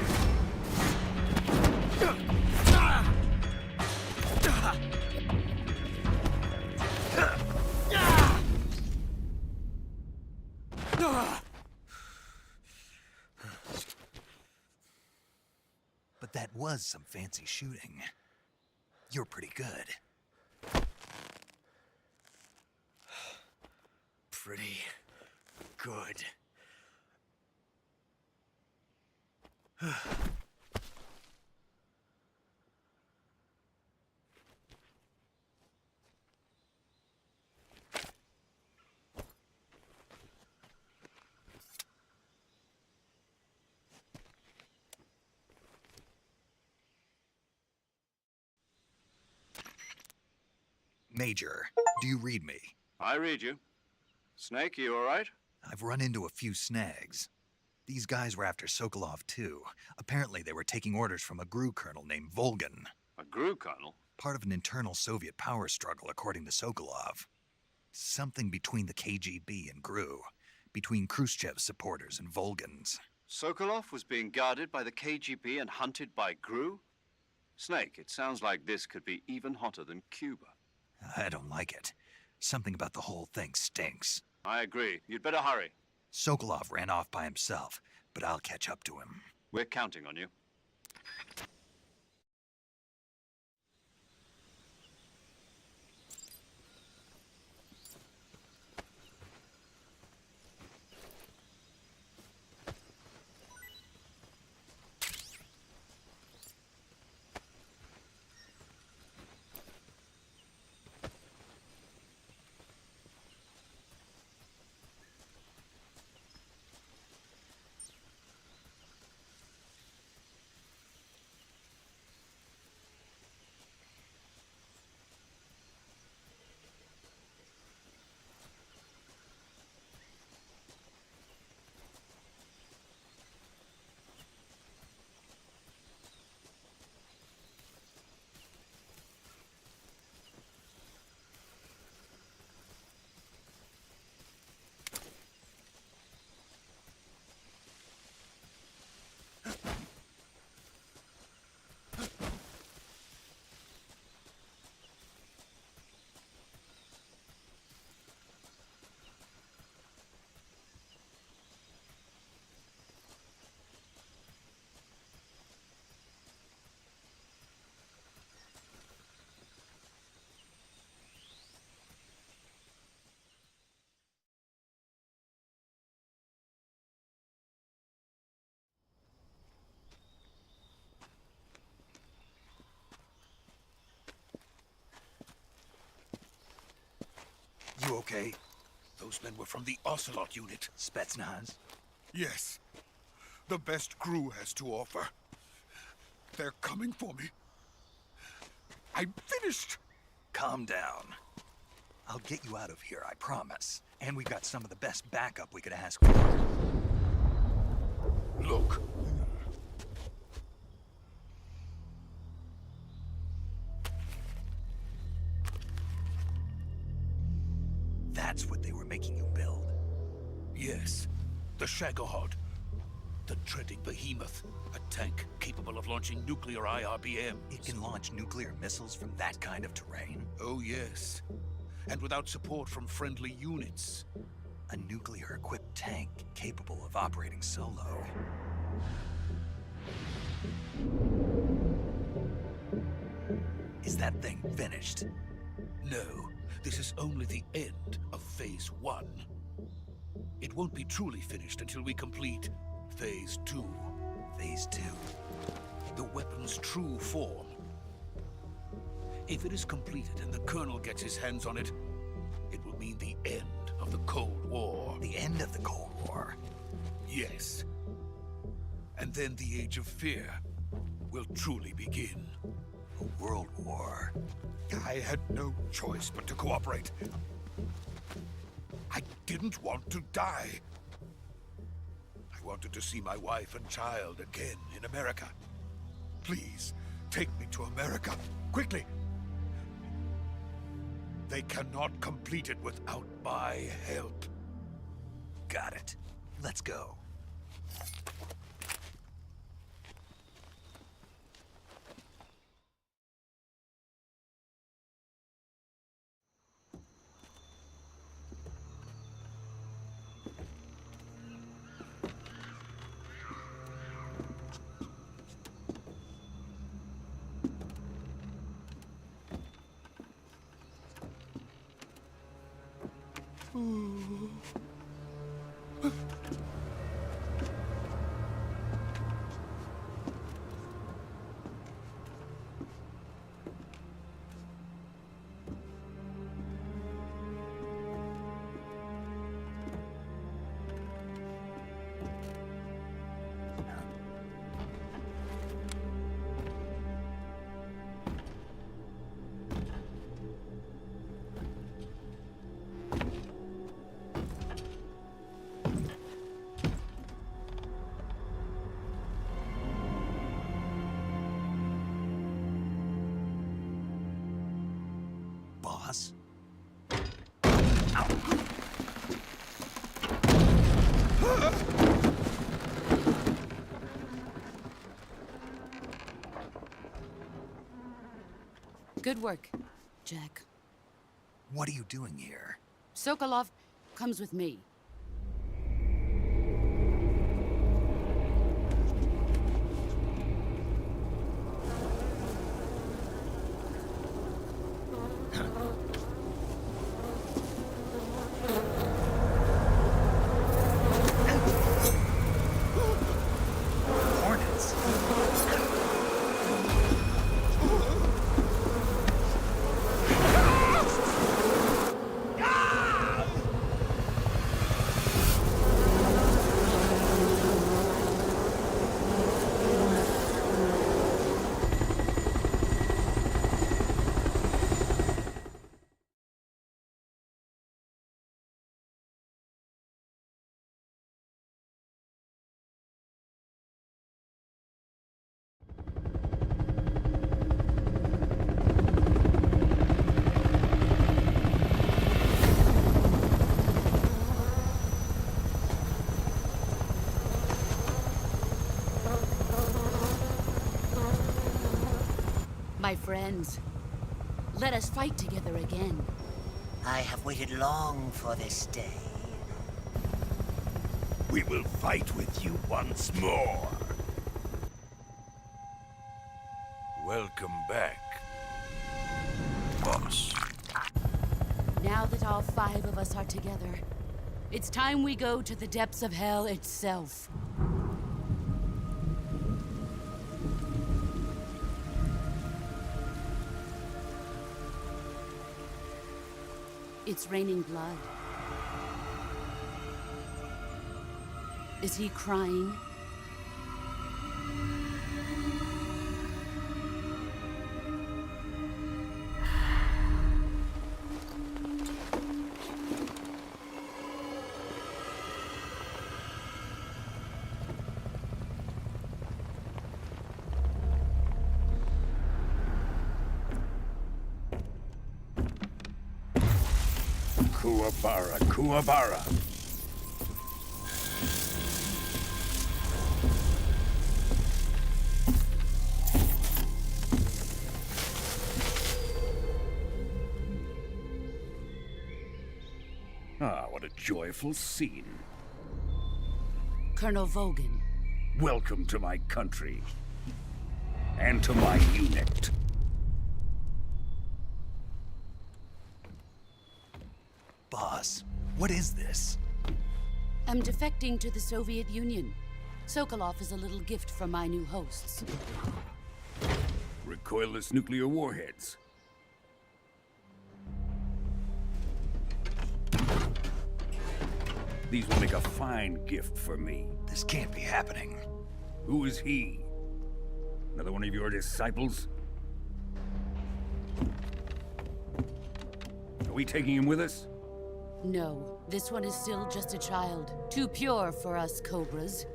But that was some fancy shooting. You're pretty good. Pretty good. Major, do you read me? I read you. Snake, you all right? I've run into a few snags. These guys were after Sokolov too. Apparently they were taking orders from a GRU colonel named Volgin. A GRU colonel? Part of an internal Soviet power struggle, according to Sokolov. Something between the KGB and GRU. Between Khrushchev's supporters and Volgin's. Sokolov was being guarded by the KGB and hunted by GRU? Snake, it sounds like this could be even hotter than Cuba. I don't like it. Something about the whole thing stinks. I agree. You'd better hurry. Sokolov ran off by himself, but I'll catch up to him. We're counting on you. You okay? Those men were from the Ocelot unit. Spetsnaz? Yes. The best crew has to offer. They're coming for me. I'm finished! Calm down. I'll get you out of here, I promise. And we've got some of the best backup we could ask for. Look. That's what they were making you build. Yes. The Shagohod. The dreaded behemoth. A tank capable of launching nuclear IRBMs. It can launch nuclear missiles from that kind of terrain? Oh, yes. And without support from friendly units. A nuclear-equipped tank capable of operating solo. Is that thing finished? No. This is only the end of Phase 1. It won't be truly finished until we complete Phase 2. Phase 2? The weapon's true form. If it is completed and the Colonel gets his hands on it, it will mean the end of the Cold War. The end of the Cold War? Yes. And then the Age of Fear will truly begin. A world war. I had no choice but to cooperate. I didn't want to die. I wanted to see my wife and child again in America. Please, take me to America, quickly. They cannot complete it without my help. Got it. Let's go. Boss? Good work, Jack. What are you doing here? Sokolov comes with me. Hornets? My friends, let us fight together again. I have waited long for this day. We will fight with you once more. Welcome back, boss. Now that all 5 of us are together, it's time we go to the depths of hell itself. It's raining blood. Is he crying? Kuwabara, Kuwabara. Ah, what a joyful scene. Colonel Vogan. Welcome to my country. And to my unit. Boss, what is this? I'm defecting to the Soviet Union. Sokolov is a little gift from my new hosts. Recoilless nuclear warheads. These will make a fine gift for me. This can't be happening. Who is he? Another one of your disciples? Are we taking him with us? No, this one is still just a child. Too pure for us Cobras.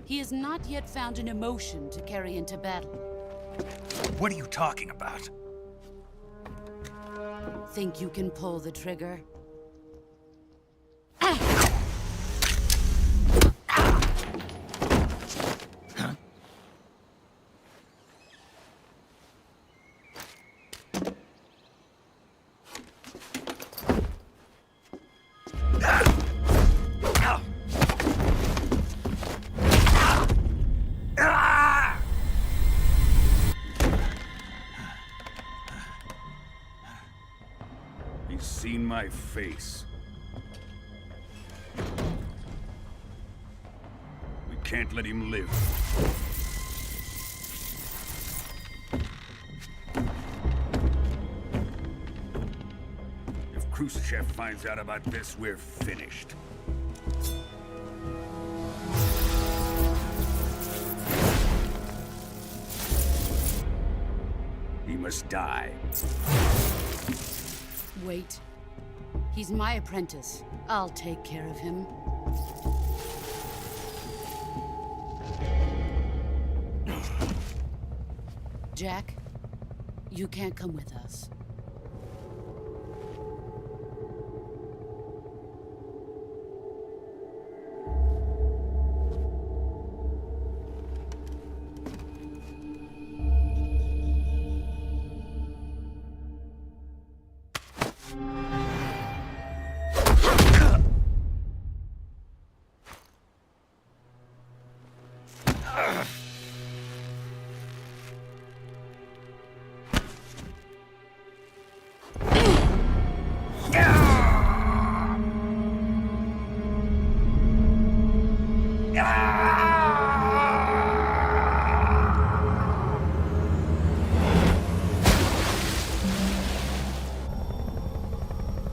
He has not yet found an emotion to carry into battle. What are you talking about? Think you can pull the trigger? He's seen my face. We can't let him live. If Khrushchev finds out about this, we're finished. He must die. Wait. He's my apprentice. I'll take care of him. Jack, you can't come with us.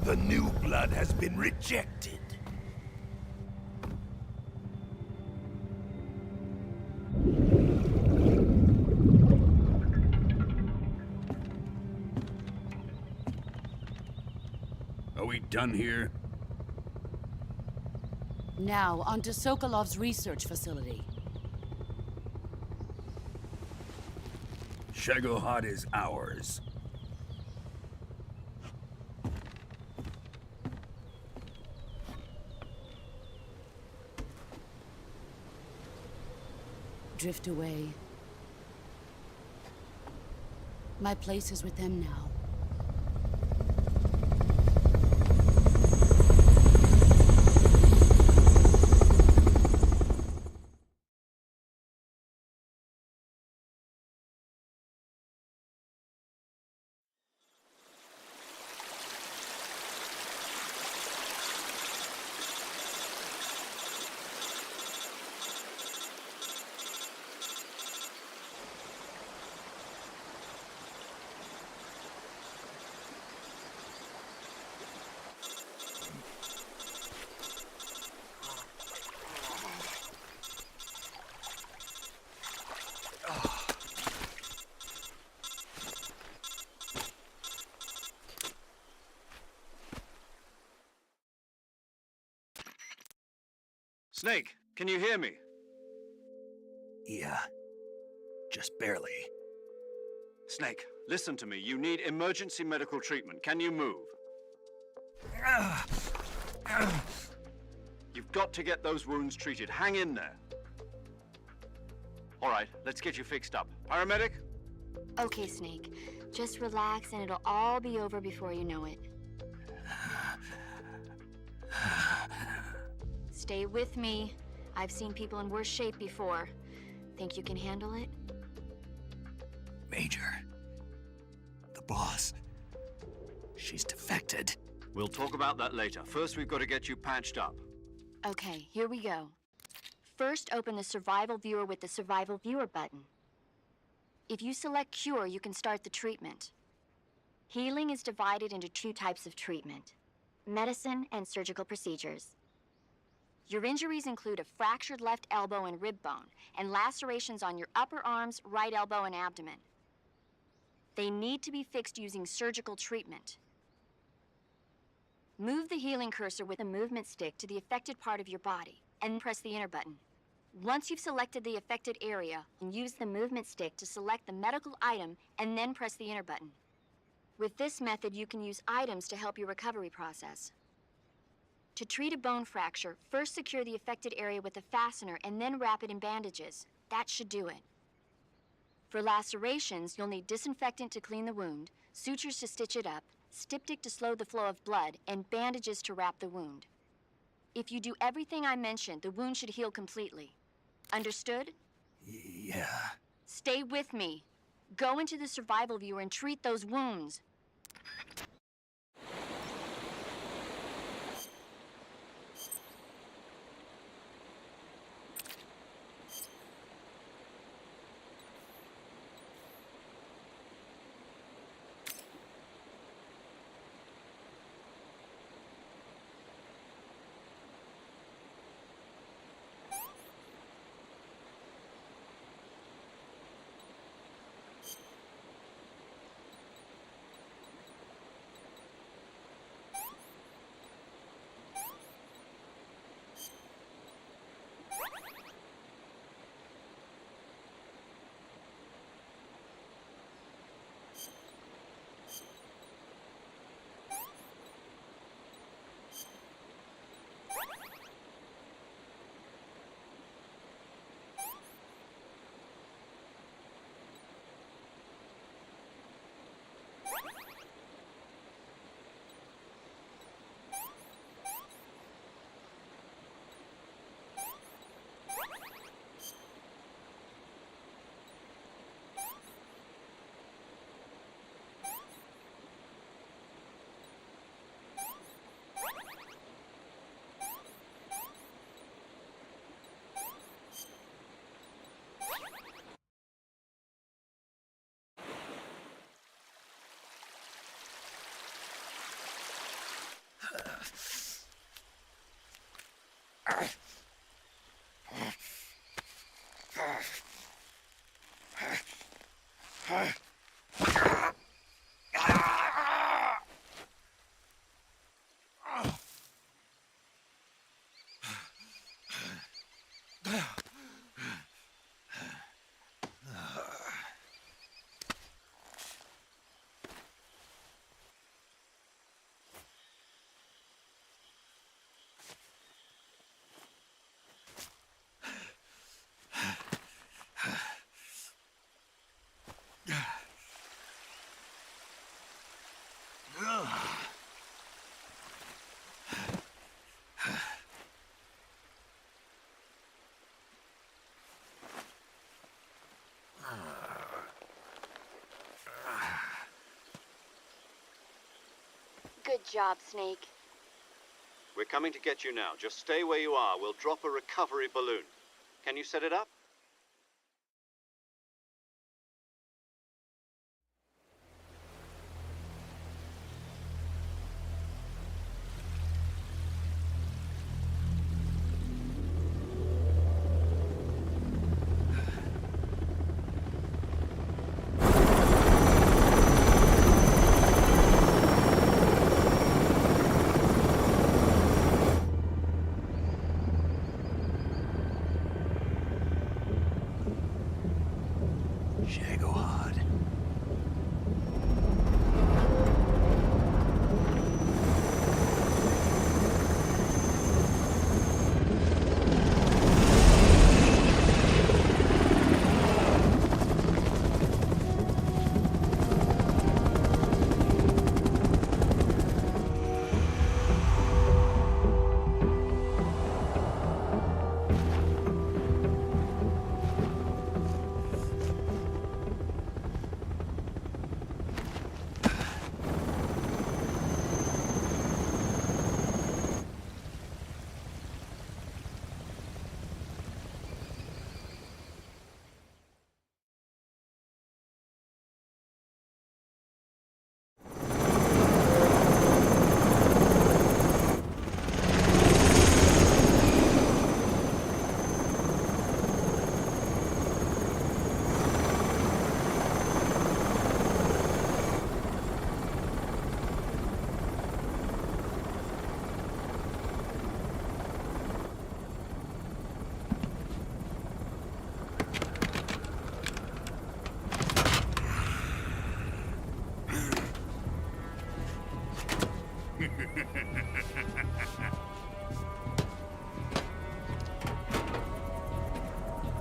The new blood has been rejected. Are we done here? Now, onto Sokolov's research facility. Shagohod is ours. Drift away. My place is with them now. Snake, can you hear me? Yeah. Just barely. Snake, listen to me. You need emergency medical treatment. Can you move? You've got to get those wounds treated. Hang in there. All right, let's get you fixed up. Paramedic? Okay, Snake. Just relax and it'll all be over before you know it. Stay with me. I've seen people in worse shape before. Think you can handle it? Major. The boss. She's defected. We'll talk about that later. First, we've got to get you patched up. Okay, here we go. First, open the Survival Viewer with the Survival Viewer button. If you select Cure, you can start the treatment. Healing is divided into 2 types of treatment: medicine and surgical procedures. Your injuries include a fractured left elbow and rib bone, and lacerations on your upper arms, right elbow, and abdomen. They need to be fixed using surgical treatment. Move the healing cursor with a movement stick to the affected part of your body, and press the enter button. Once you've selected the affected area, use the movement stick to select the medical item, and then press the enter button. With this method, you can use items to help your recovery process. To treat a bone fracture, first secure the affected area with a fastener and then wrap it in bandages. That should do it. For lacerations, you'll need disinfectant to clean the wound, sutures to stitch it up, styptic to slow the flow of blood, and bandages to wrap the wound. If you do everything I mentioned, the wound should heal completely. Understood? Yeah. Stay with me. Go into the Survival Viewer and treat those wounds. Good job, Snake. We're coming to get you now. Just stay where you are. We'll drop a recovery balloon. Can you set it up?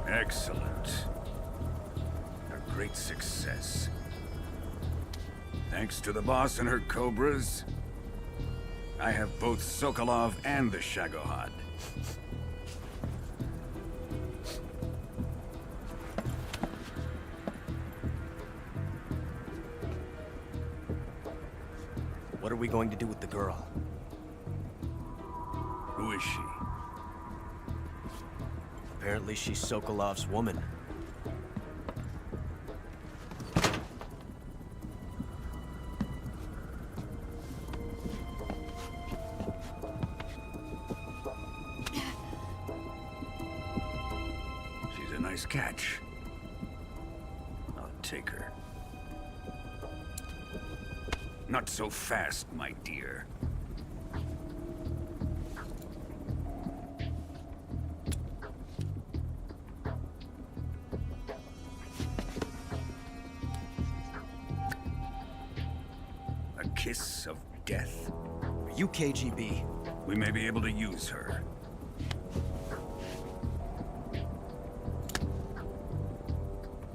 Excellent. A great success. Thanks to the boss and her cobras, I have both Sokolov and the Shagohod. What are we going to do with the girl? Who is she? Apparently she's Sokolov's woman. She's a nice catch. I'll take her. Not so fast, my dear. A kiss of death. Are you KGB? We may be able to use her.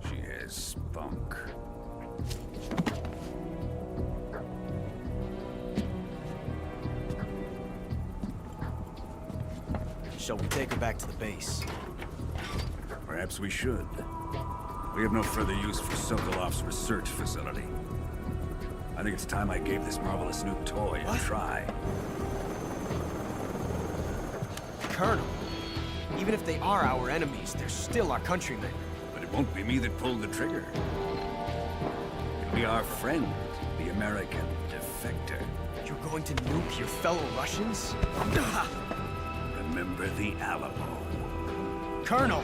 She has spunk. Shall we take her back to the base? Perhaps we should. We have no further use for Sokolov's research facility. I think it's time I gave this marvelous new toy a try. Colonel, even if they are our enemies, they're still our countrymen. But it won't be me that pulled the trigger. It'll be our friend, the American defector. You're going to nuke your fellow Russians? Remember the Alamo. Colonel!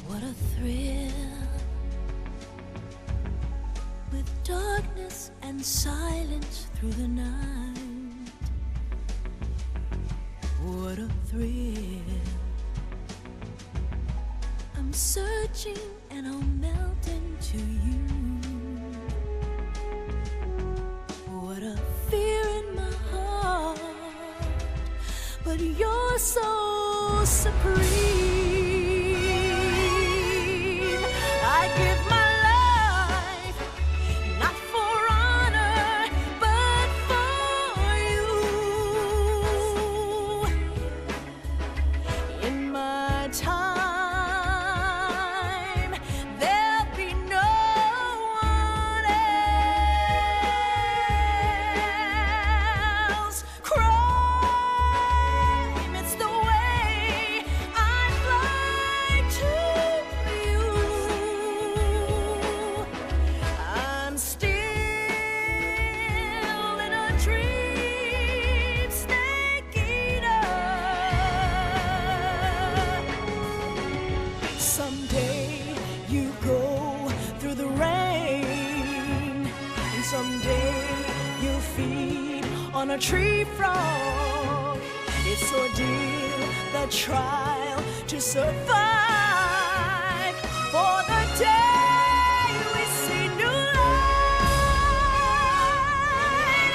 What a thrill, with darkness and silence through the night. What a thrill. I'm searching and I'll melt into you. What a fear in my heart, but you're so supreme. I give my life, not for honor, but for you. In my time, there'll be no one else. Crime, it's the way I fly to you. I'm still in a dream, snake eater. Someday you go through the rain, and someday you'll feed on a tree frog. It's ordeal the trial to survive. For the day we see new light,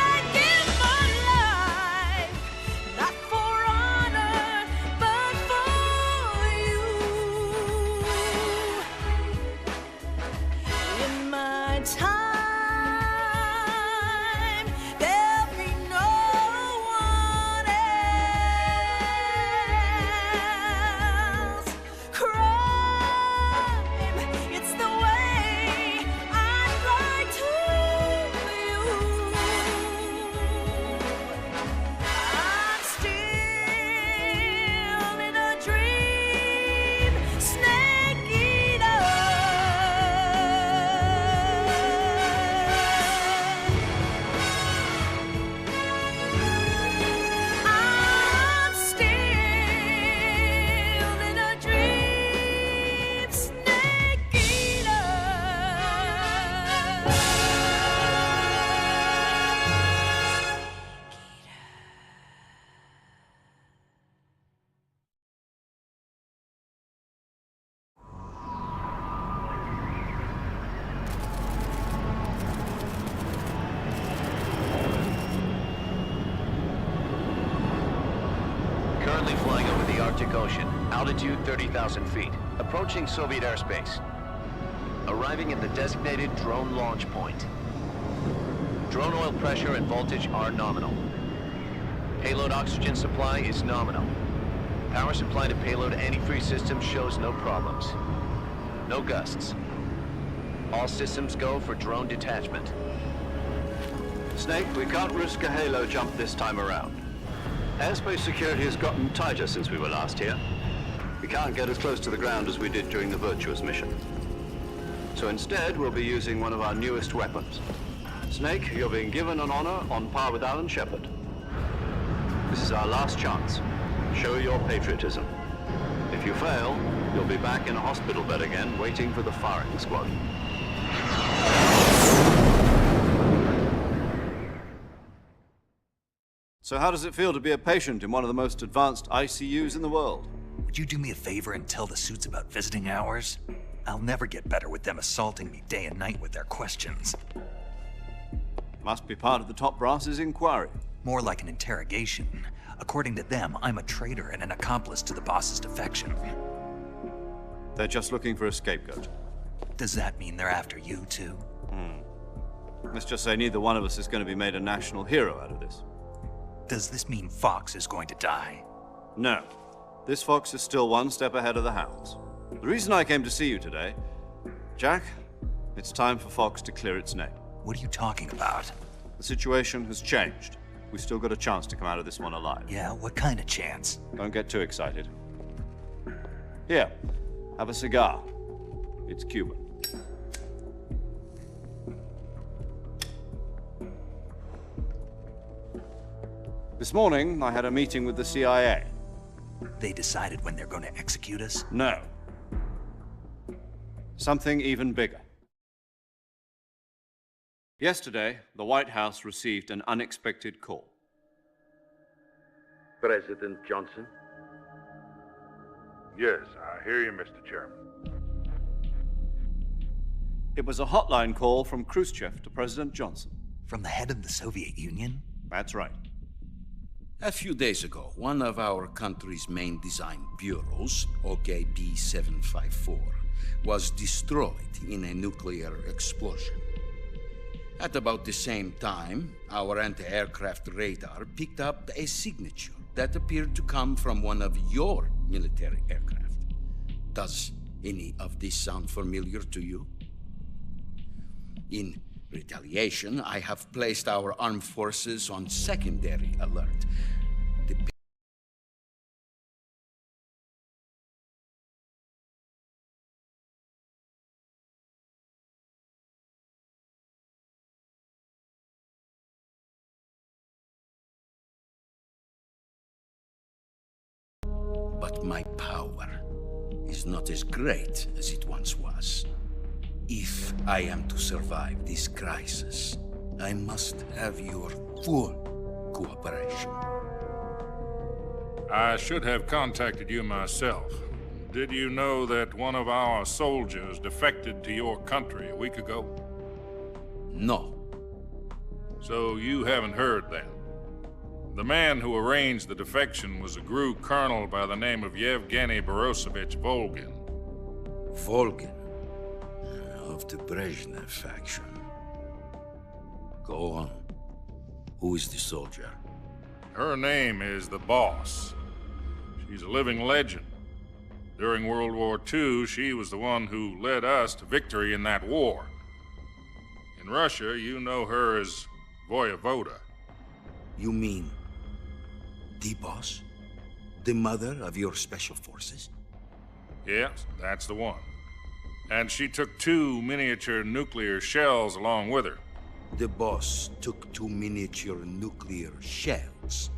I'd give my life, not for honor, but for you. In my time, there'll be no one else. Crime, it's the way I'd like to view. I'm still in a dream, snake eater. I'm still in a dream, snake eater. Currently flying over the Arctic Ocean, altitude 30,000 feet, approaching Soviet airspace. Arriving at the designated drone launch point. Drone oil pressure and voltage are nominal. Payload oxygen supply is nominal. Power supply to payload antifreeze system shows no problems. No gusts. All systems go for drone detachment. Snake, we can't risk a halo jump this time around. Airspace security has gotten tighter since we were last here. We can't get as close to the ground as we did during the Virtuous mission. So instead, we'll be using one of our newest weapons. Snake, you're being given an honor on par with Alan Shepard. This is our last chance. Show your patriotism. If you fail, you'll be back in a hospital bed again, waiting for the firing squad. So how does it feel to be a patient in one of the most advanced ICUs in the world? Would you do me a favor and tell the suits about visiting hours? I'll never get better with them assaulting me day and night with their questions. Must be part of the top brass's inquiry. More like an interrogation. According to them, I'm a traitor and an accomplice to the boss's defection. They're just looking for a scapegoat. Does that mean they're after you, too? Let's just say neither one of us is going to be made a national hero out of this. Does this mean Fox is going to die? No. This Fox is still one step ahead of the Hounds. The reason I came to see you today, Jack, it's time for Fox to clear its name. What are you talking about? The situation has changed. We've still got a chance to come out of this one alive. Yeah, what kind of chance? Don't get too excited. Here, have a cigar. It's Cuban. This morning, I had a meeting with the CIA. They decided when they're going to execute us? No. Something even bigger. Yesterday, the White House received an unexpected call. President Johnson? Yes, I hear you, Mr. Chairman. It was a hotline call from Khrushchev to President Johnson. From the head of the Soviet Union? That's right. A few days ago, one of our country's main design bureaus, OKB 754, was destroyed in a nuclear explosion. At about the same time, our anti-aircraft radar picked up a signature that appeared to come from one of your military aircraft. Does any of this sound familiar to you? In retaliation, I have placed our armed forces on secondary alert. But my power is not as great as it once was. If I am to survive this crisis, I must have your full cooperation. I should have contacted you myself. Did you know that one of our soldiers defected to your country a week ago? No. So you haven't heard then. The man who arranged the defection was a GRU colonel by the name of Yevgeny Borosovich Volgin. Volgin? Of the Brezhnev faction. Go on. Who is the soldier? Her name is the Boss. She's a living legend. During World War II, she was the one who led us to victory in that war. In Russia, you know her as Voyevoda. You mean the Boss? The mother of your special forces? Yes, that's the one. And she took 2 miniature nuclear shells along with her. The Boss took 2 miniature nuclear shells?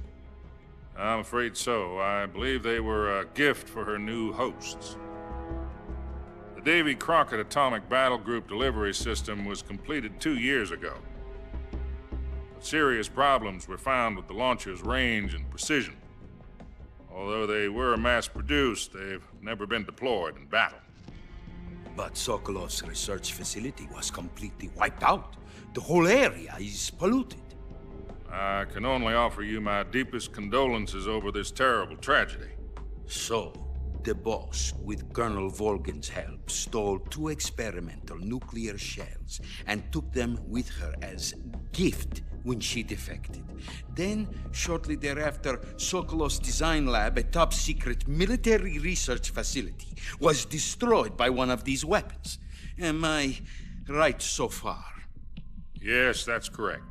I'm afraid so. I believe they were a gift for her new hosts. The Davy Crockett Atomic Battle Group delivery system was completed 2 years ago. But serious problems were found with the launcher's range and precision. Although they were mass-produced, they've never been deployed in battle. But Sokolov's research facility was completely wiped out. The whole area is polluted. I can only offer you my deepest condolences over this terrible tragedy. So, the Boss, with Colonel Volgin's help, stole 2 experimental nuclear shells and took them with her as gift when she defected. Then, shortly thereafter, Sokolov's design lab, a top-secret military research facility, was destroyed by one of these weapons. Am I right so far? Yes, that's correct.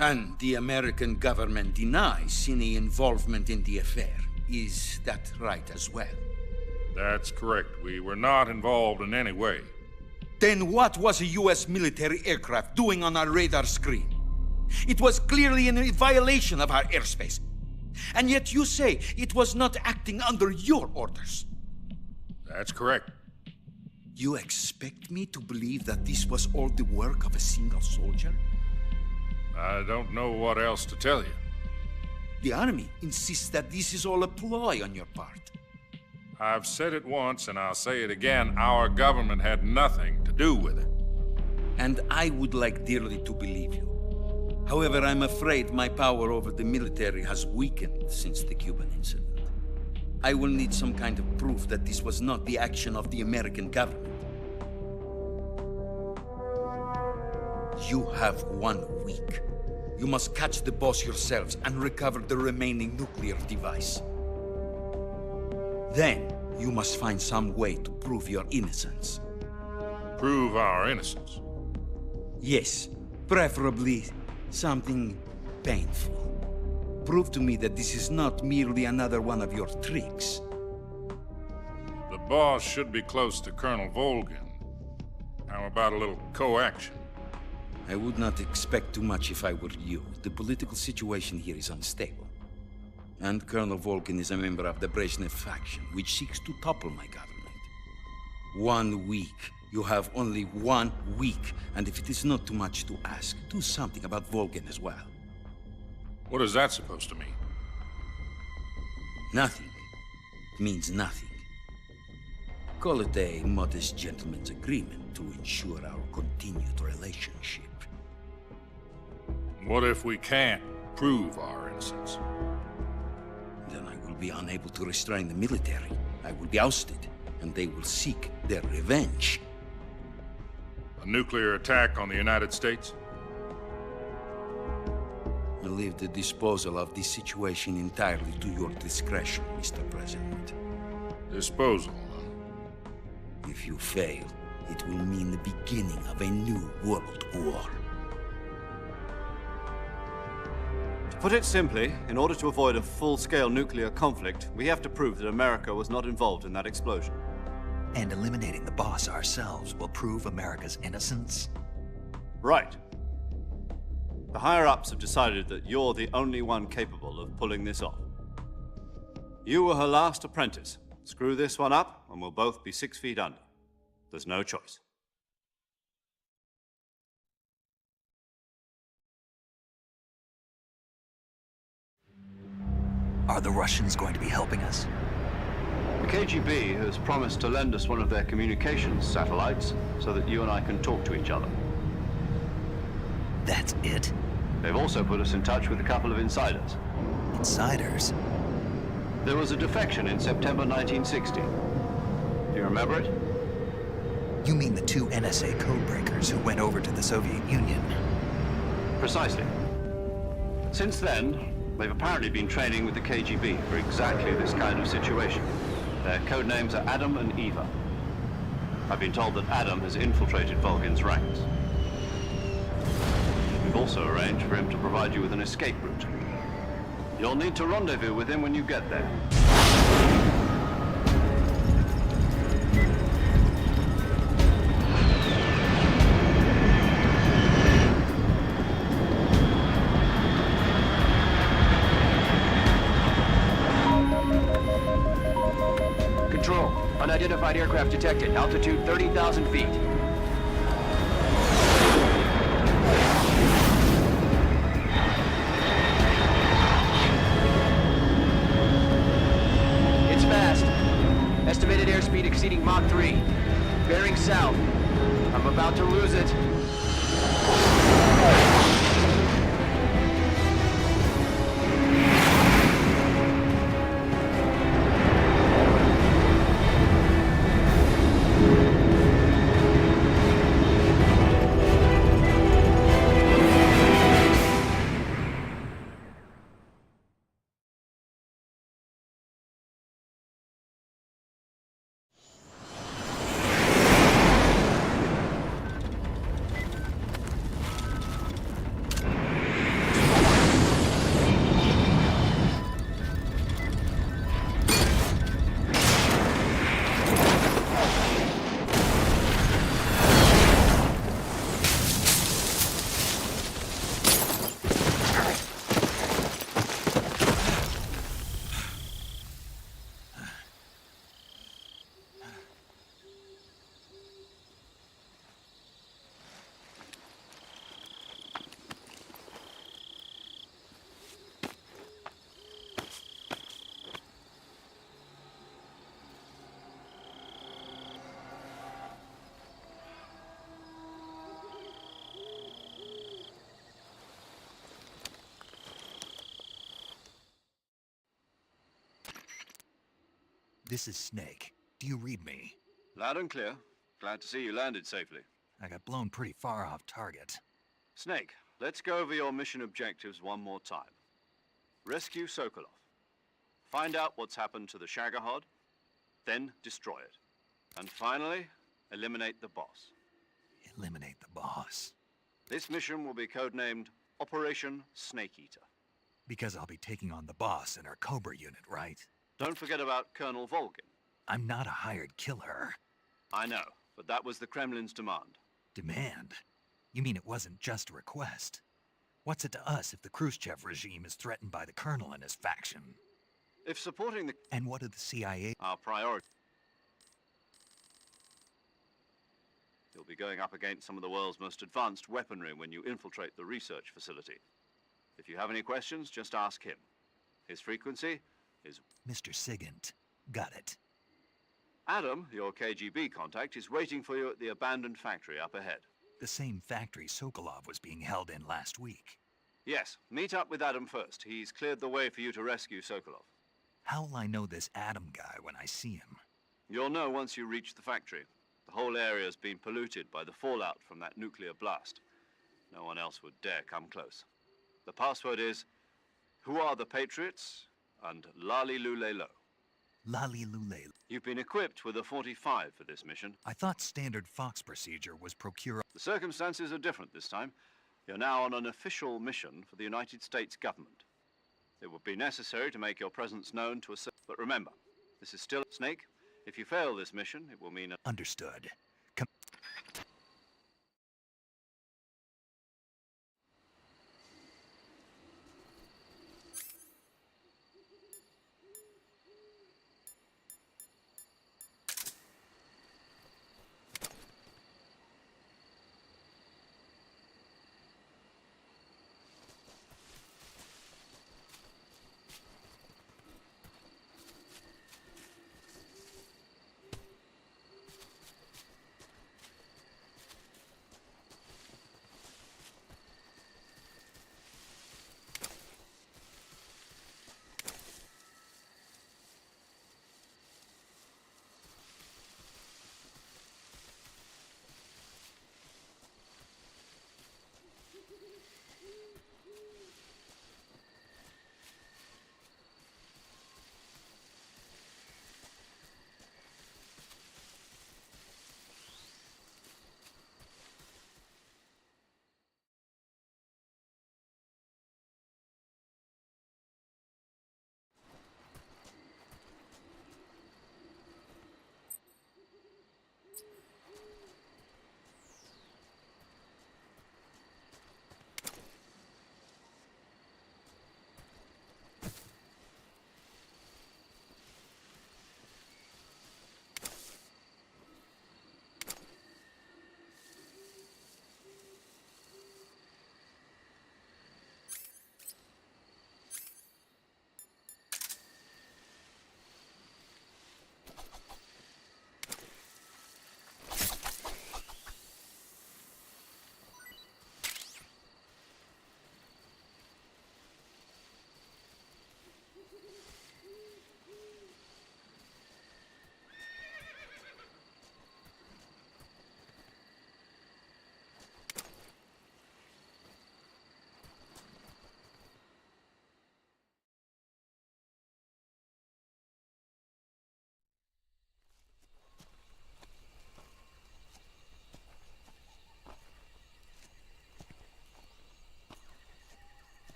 And the American government denies any involvement in the affair. Is that right as well? That's correct. We were not involved in any way. Then what was a U.S. military aircraft doing on our radar screen? It was clearly in violation of our airspace. And yet you say it was not acting under your orders. That's correct. You expect me to believe that this was all the work of a single soldier? I don't know what else to tell you. The Army insists that this is all a ploy on your part. I've said it once, and I'll say it again. Our government had nothing to do with it. And I would like dearly to believe you. However, I'm afraid my power over the military has weakened since the Cuban incident. I will need some kind of proof that this was not the action of the American government. You have 1 week. You must catch the Boss yourselves and recover the remaining nuclear device. Then, you must find some way to prove your innocence. Prove our innocence? Yes, preferably something painful. Prove to me that this is not merely another one of your tricks. The Boss should be close to Colonel Volgin. How about a little coaction? I would not expect too much if I were you. The political situation here is unstable. And Colonel Volgin is a member of the Brezhnev faction, which seeks to topple my government. 1 week. You have only 1 week. And if it is not too much to ask, do something about Volgin as well. What is that supposed to mean? Nothing. It means nothing. Call it a modest gentleman's agreement to ensure our continued relationship. What if we can't prove our innocence? Then I will be unable to restrain the military. I will be ousted, and they will seek their revenge. A nuclear attack on the United States? I leave the disposal of this situation entirely to your discretion, Mr. President. Disposal? If you fail, it will mean the beginning of a new world war. To put it simply, in order to avoid a full-scale nuclear conflict, we have to prove that America was not involved in that explosion. And eliminating the Boss ourselves will prove America's innocence? Right. The higher-ups have decided that you're the only one capable of pulling this off. You were her last apprentice. Screw this one up, and we'll both be 6 feet under. There's no choice. Are the Russians going to be helping us? The KGB has promised to lend us one of their communications satellites so that you and I can talk to each other. That's it? They've also put us in touch with a couple of insiders. Insiders? There was a defection in September 1960. Do you remember it? You mean the 2 NSA codebreakers who went over to the Soviet Union? Precisely. Since then, they've apparently been training with the KGB for exactly this kind of situation. Their code names are Adam and Eva. I've been told that Adam has infiltrated Volgin's ranks. We've also arranged for him to provide you with an escape route. You'll need to rendezvous with him when you get there. Control. Unidentified aircraft detected. Altitude 30,000 feet. It's fast. Estimated airspeed exceeding Mach 3. Bearing south. I'm about to lose it. This is Snake. Do you read me? Loud and clear. Glad to see you landed safely. I got blown pretty far off target. Snake, let's go over your mission objectives one more time. Rescue Sokolov. Find out what's happened to the Shagohod, then destroy it. And finally, eliminate the boss. Eliminate the boss. This mission will be codenamed Operation Snake Eater. Because I'll be taking on the boss in our Cobra unit, right? Don't forget about Colonel Volgin. I'm not a hired killer. I know, but that was the Kremlin's demand. Demand? You mean it wasn't just a request? What's it to us if the Khrushchev regime is threatened by the Colonel and his faction? If supporting the... And what of the CIA? Our priority. You'll be going up against some of the world's most advanced weaponry when you infiltrate the research facility. If you have any questions, just ask him. His frequency is... Mr. Sigint. Got it. Adam, your KGB contact, is waiting for you at the abandoned factory up ahead. The same factory Sokolov was being held in last week. Yes, meet up with Adam first. He's cleared the way for you to rescue Sokolov. How will I know this Adam guy when I see him? You'll know once you reach the factory. The whole area's been polluted by the fallout from that nuclear blast. No one else would dare come close. The password is, "Who are the Patriots?" and Lali Lule Lo. Lali Lule. You've been equipped with a 45 for this mission. I thought standard Fox procedure was procure... The circumstances are different this time. You're now on an official mission for the United States government. It would be necessary to make your presence known to a... But remember, this is still Snake. If you fail this mission, it will mean... Understood.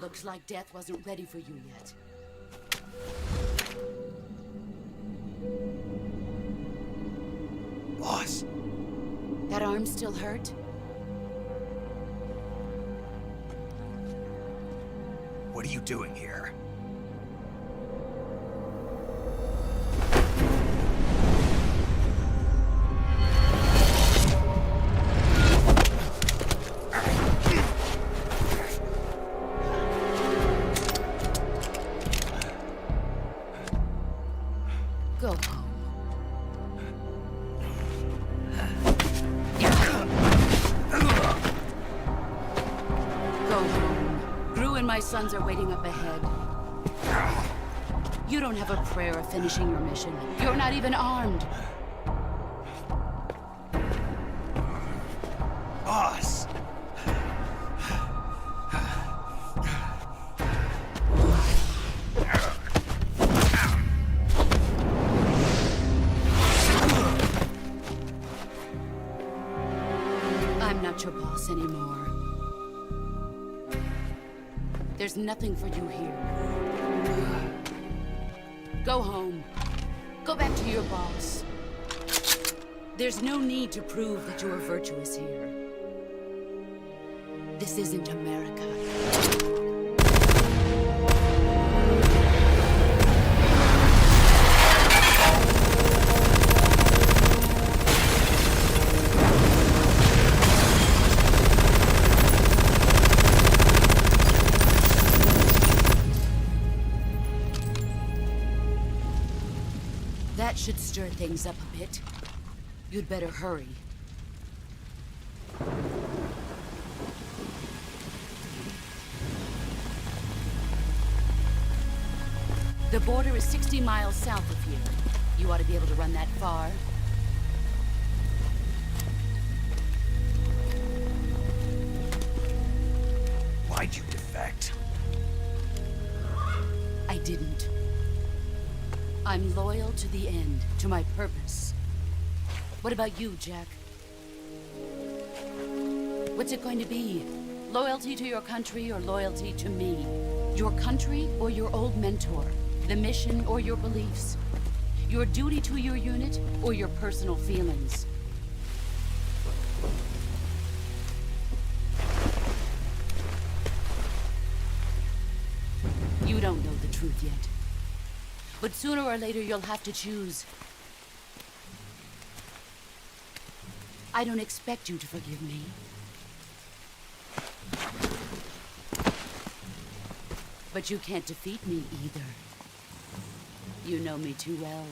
Looks like death wasn't ready for you yet. Boss. That arm still hurt? What are you doing here? Go home. Go home. Gru and my sons are waiting up ahead. You don't have a prayer of finishing your mission. You're not even armed. Boss! I'm not your boss anymore. There's nothing for you here. Go home. Go back to your boss. There's no need to prove that you are virtuous here. This isn't America. That should stir things up a bit. You'd better hurry. The border is 60 miles south of here. You ought to be able to run that far. Why'd you defect? I didn't. I'm loyal to the end, to my purpose. What about you, Jack? What's it going to be? Loyalty to your country or loyalty to me? Your country or your old mentor? The mission or your beliefs? Your duty to your unit or your personal feelings? You don't know the truth yet. But sooner or later, you'll have to choose. I don't expect you to forgive me. But you can't defeat me either. You know me too well.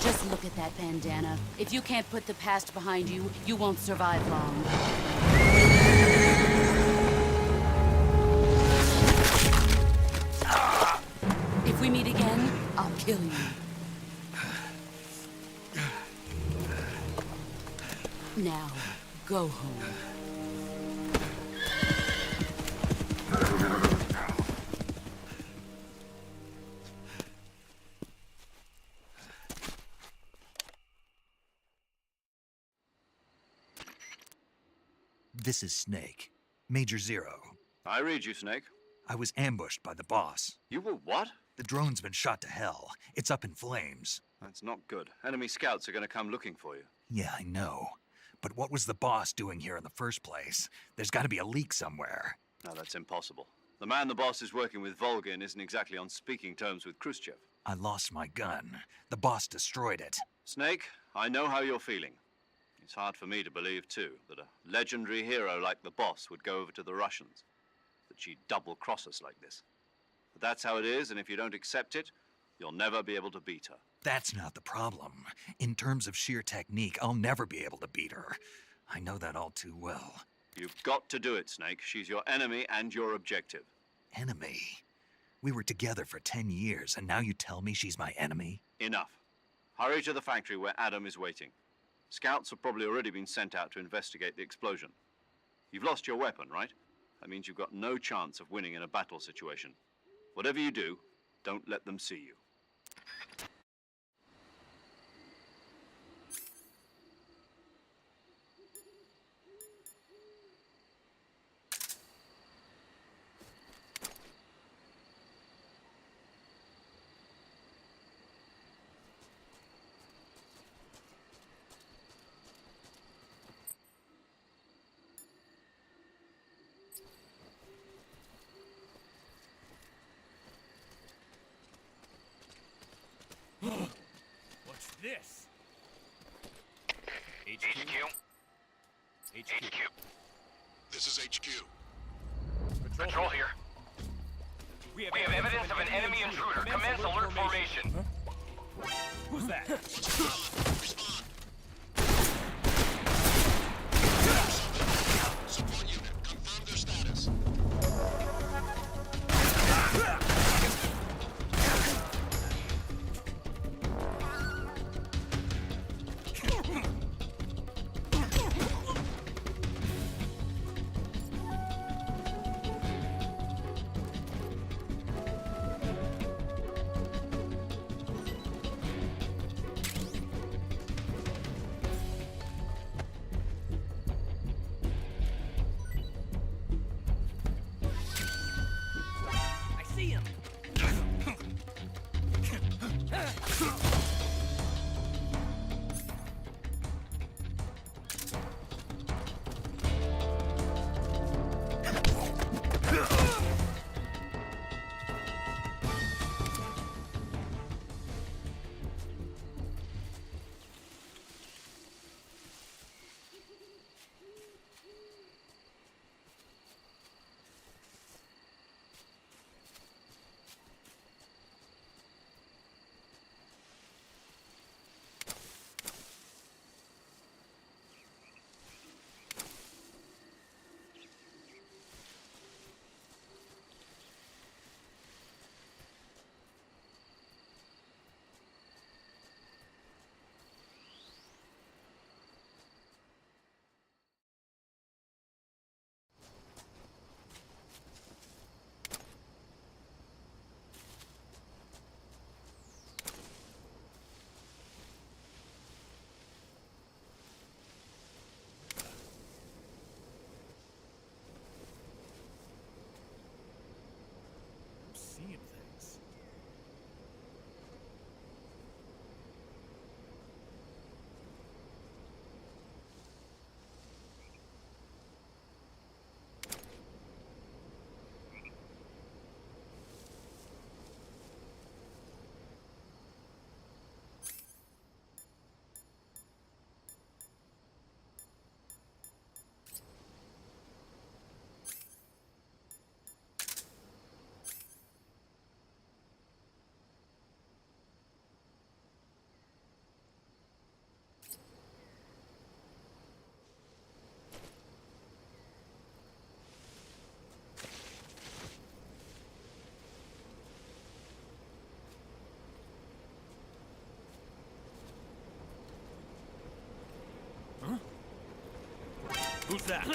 Just look at that bandana. If you can't put the past behind you, you won't survive long. If we meet again, I'll kill you. Now, go home. This is Snake. Major Zero. I read you, Snake. I was ambushed by the boss. You were what? The drone's been shot to hell. It's up in flames. That's not good. Enemy scouts are going to come looking for you. Yeah, I know. But what was the boss doing here in the first place? There's got to be a leak somewhere. No, that's impossible. The man the boss is working with, Volgin, isn't exactly on speaking terms with Khrushchev. I lost my gun. The boss destroyed it. Snake, I know how you're feeling. It's hard for me to believe, too, that a legendary hero like the boss would go over to the Russians. That she'd double-cross us like this. But that's how it is, and if you don't accept it, you'll never be able to beat her. That's not the problem. In terms of sheer technique, I'll never be able to beat her. I know that all too well. You've got to do it, Snake. She's your enemy and your objective. Enemy? We were together for 10 years, and now you tell me she's my enemy? Enough. Hurry to the factory where Adam is waiting. Scouts have probably already been sent out to investigate the explosion. You've lost your weapon, right? That means you've got no chance of winning in a battle situation. Whatever you do, don't let them see you. this? HQ? HQ. This is HQ. Patrol here. We have evidence of an enemy intruder. Commence alert formation. Who's that? Support unit, confirm their status. I see him. Seeing things. Who's that?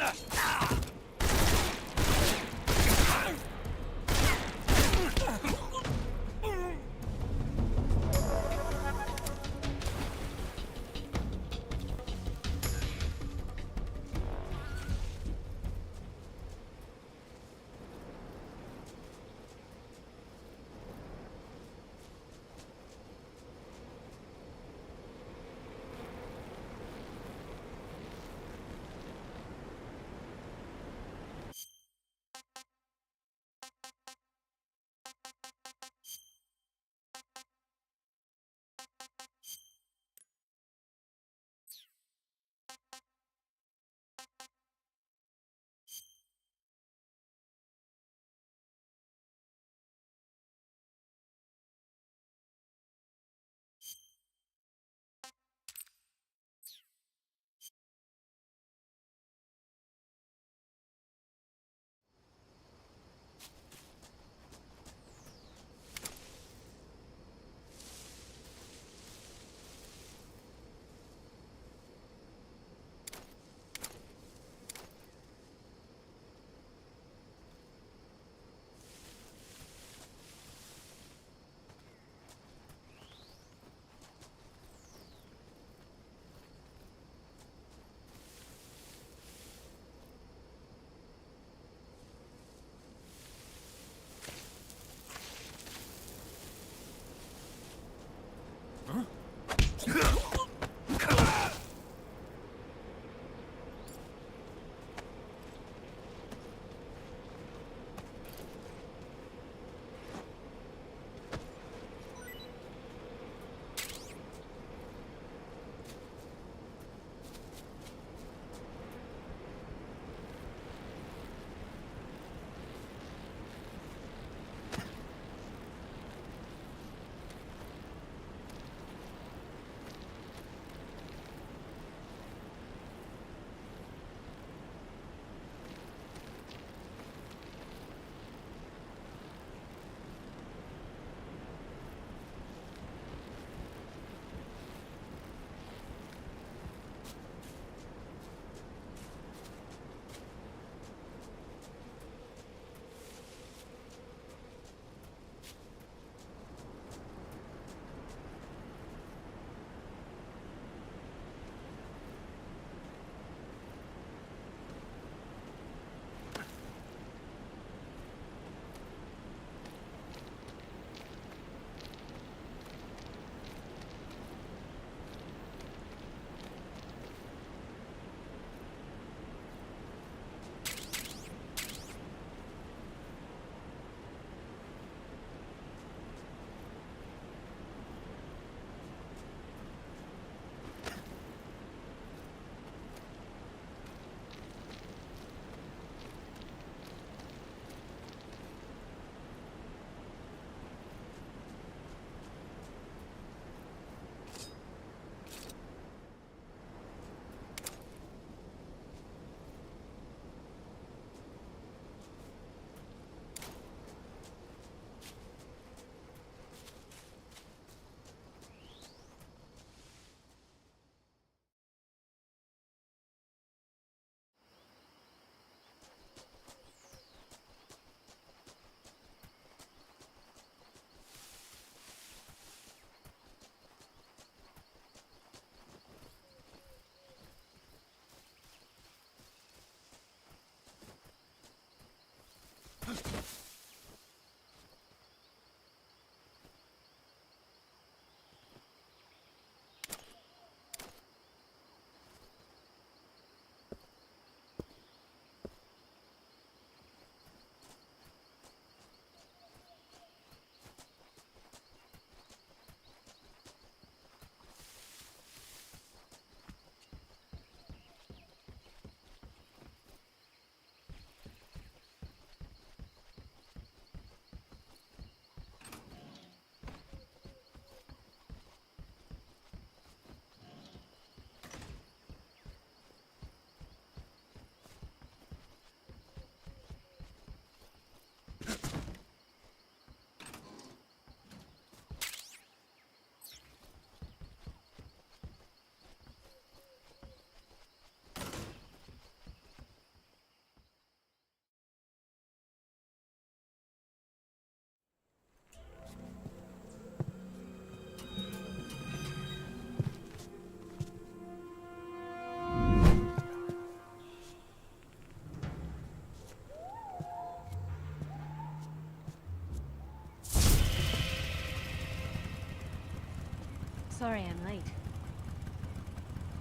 Sorry I'm late.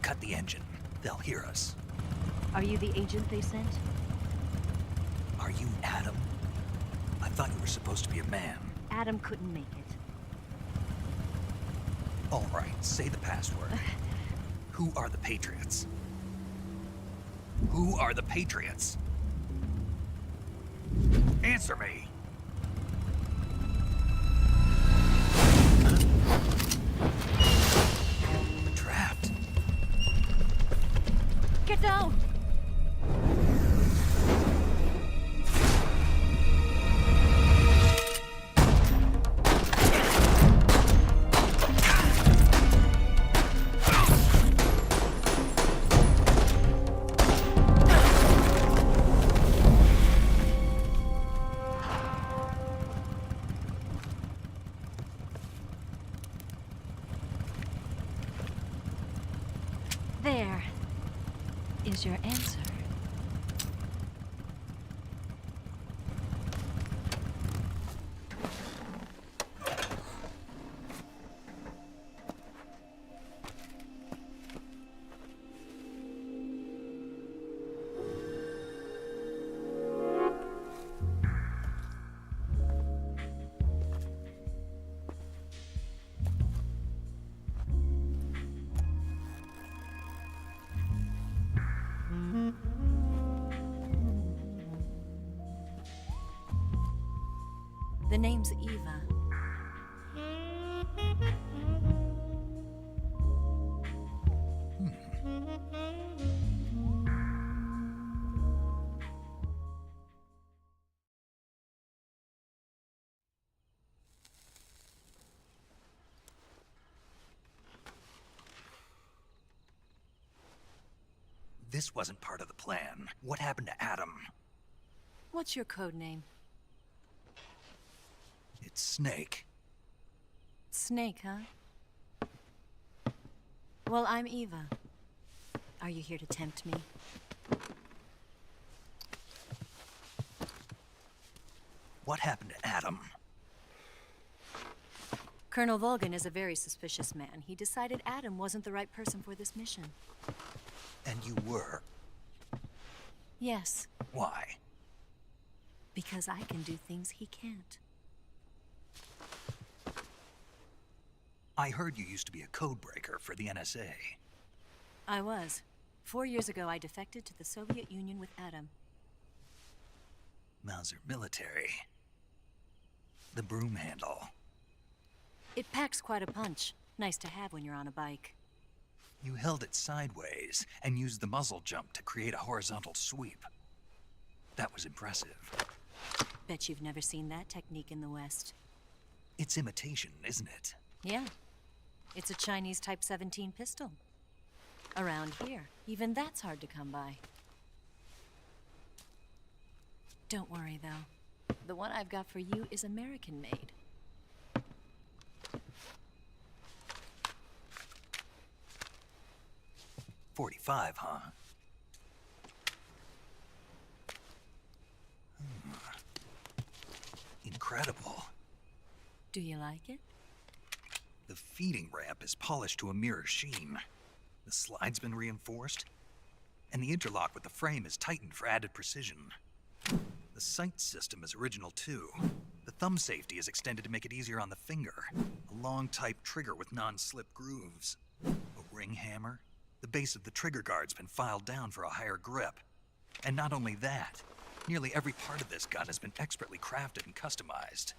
Cut the engine. They'll hear us. Are you the agent they sent? Are you Adam? I thought you were supposed to be a man. Adam couldn't make it. All right, say the password. Who are the Patriots? Who are the Patriots? Answer me! We're trapped. Get down! There is your answer. The name's Eva. This wasn't part of the plan. What happened to Adam? What's your code name? It's Snake. Snake, huh? Well, I'm Eva. Are you here to tempt me? What happened to Adam? Colonel Volgin is a very suspicious man. He decided Adam wasn't the right person for this mission. And you were? Yes. Why? Because I can do things he can't. I heard you used to be a codebreaker for the NSA. I was. 4 years ago, I defected to the Soviet Union with Adam. Mauser military. The broom handle. It packs quite a punch. Nice to have when you're on a bike. You held it sideways and used the muzzle jump to create a horizontal sweep. That was impressive. Bet you've never seen that technique in the West. It's imitation, isn't it? Yeah. It's a Chinese Type 17 pistol. Around here, even that's hard to come by. Don't worry, though. The one I've got for you is American-made. .45, huh? Incredible. Do you like it? The feeding ramp is polished to a mirror sheen. The slide's been reinforced, and the interlock with the frame is tightened for added precision. The sight system is original too. The thumb safety is extended to make it easier on the finger. A long type trigger with non-slip grooves. A ring hammer. The base of the trigger guard's been filed down for a higher grip. And not only that, nearly every part of this gun has been expertly crafted and customized.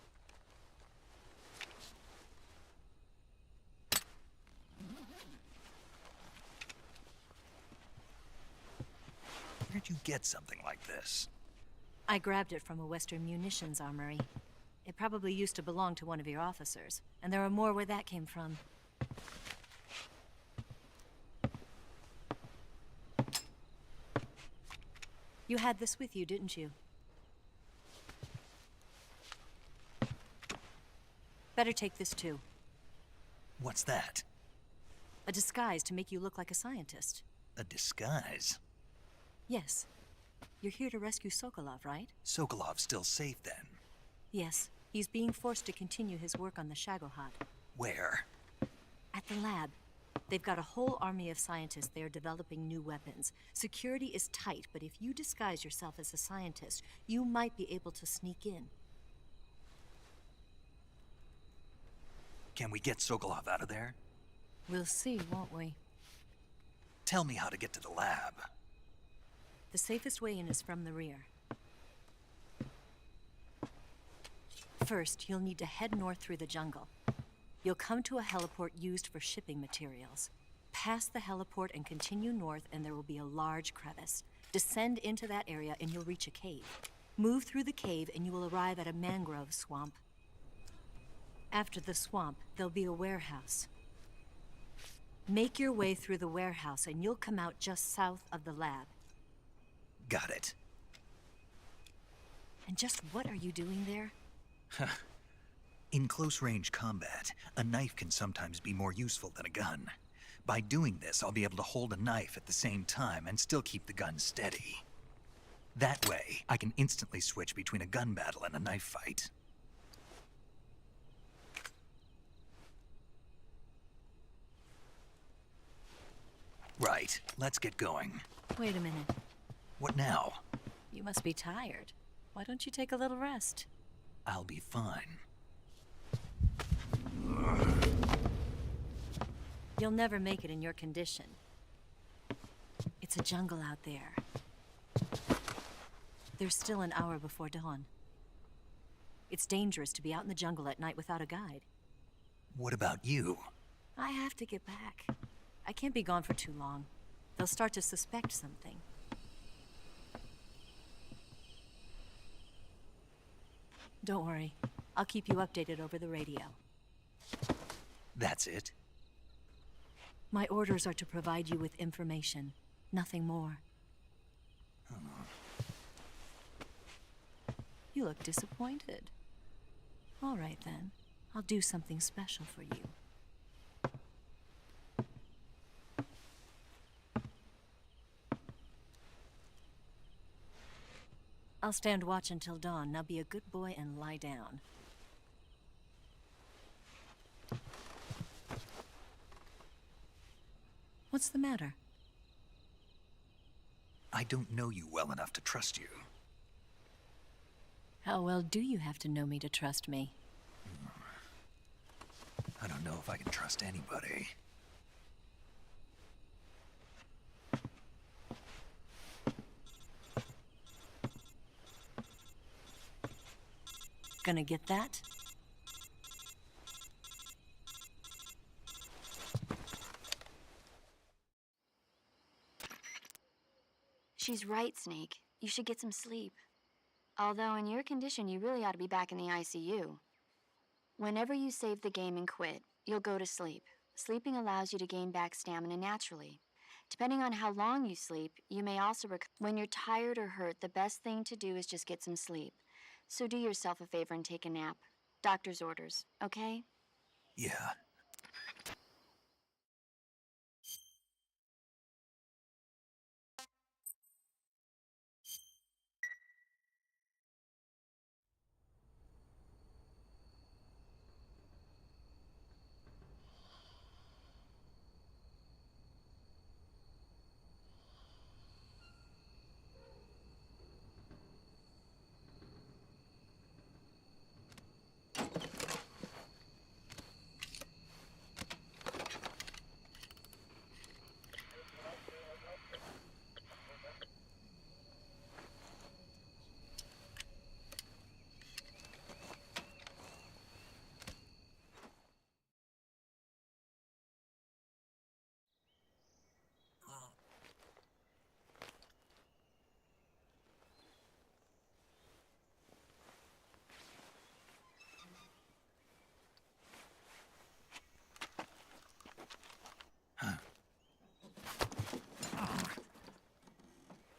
Where'd you get something like this? I grabbed it from a Western munitions armory. It probably used to belong to one of your officers, and there are more where that came from. You had this with you, didn't you? Better take this too. What's that? A disguise to make you look like a scientist. A disguise? Yes. You're here to rescue Sokolov, right? Sokolov's still safe then? Yes. He's being forced to continue his work on the Shagohod. Where? At the lab. They've got a whole army of scientists there developing new weapons. Security is tight, but if you disguise yourself as a scientist, you might be able to sneak in. Can we get Sokolov out of there? We'll see, won't we? Tell me how to get to the lab. The safest way in is from the rear. First, you'll need to head north through the jungle. You'll come to a heliport used for shipping materials. Pass the heliport and continue north, and there will be a large crevice. Descend into that area and you'll reach a cave. Move through the cave and you will arrive at a mangrove swamp. After the swamp, there'll be a warehouse. Make your way through the warehouse and you'll come out just south of the lab. Got it. And just what are you doing there? In close-range combat, a knife can sometimes be more useful than a gun. By doing this, I'll be able to hold a knife at the same time and still keep the gun steady. That way, I can instantly switch between a gun battle and a knife fight. Right, let's get going. Wait a minute. What now? You must be tired. Why don't you take a little rest? I'll be fine. You'll never make it in your condition. It's a jungle out there. There's still an hour before dawn. It's dangerous to be out in the jungle at night without a guide. What about you? I have to get back. I can't be gone for too long. They'll start to suspect something. Don't worry. I'll keep you updated over the radio. That's it? My orders are to provide you with information, nothing more. You look disappointed. All right then. I'll do something special for you. I'll stand watch until dawn. Now be a good boy and lie down. What's the matter? I don't know you well enough to trust you. How well do you have to know me to trust me? I don't know if I can trust anybody. Gonna get that? She's right, Snake. You should get some sleep. Although in your condition, you really ought to be back in the ICU. Whenever you save the game and quit, you'll go to sleep. Sleeping allows you to gain back stamina naturally. Depending on how long you sleep, you may also when you're tired or hurt, the best thing to do is just get some sleep. So do yourself a favor and take a nap. Doctor's orders, okay? Yeah.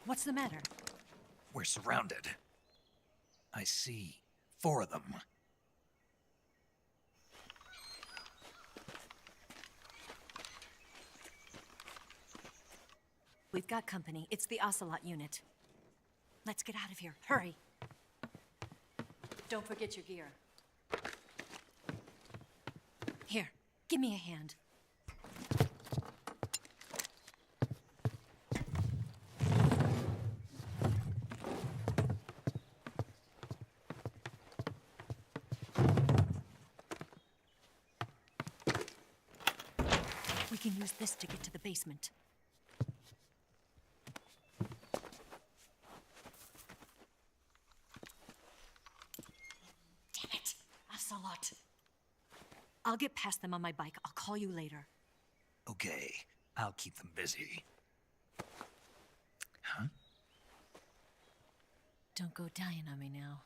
What's the matter? We're surrounded. I see 4 of them. We've got company. It's the Ocelot unit. Let's get out of here. Hurry. Don't forget your gear. Here, give me a hand. can use this to get to the basement. Damn it! Ocelot! I'll get past them on my bike. I'll call you later. Okay, I'll keep them busy. Huh? Don't go dying on me now.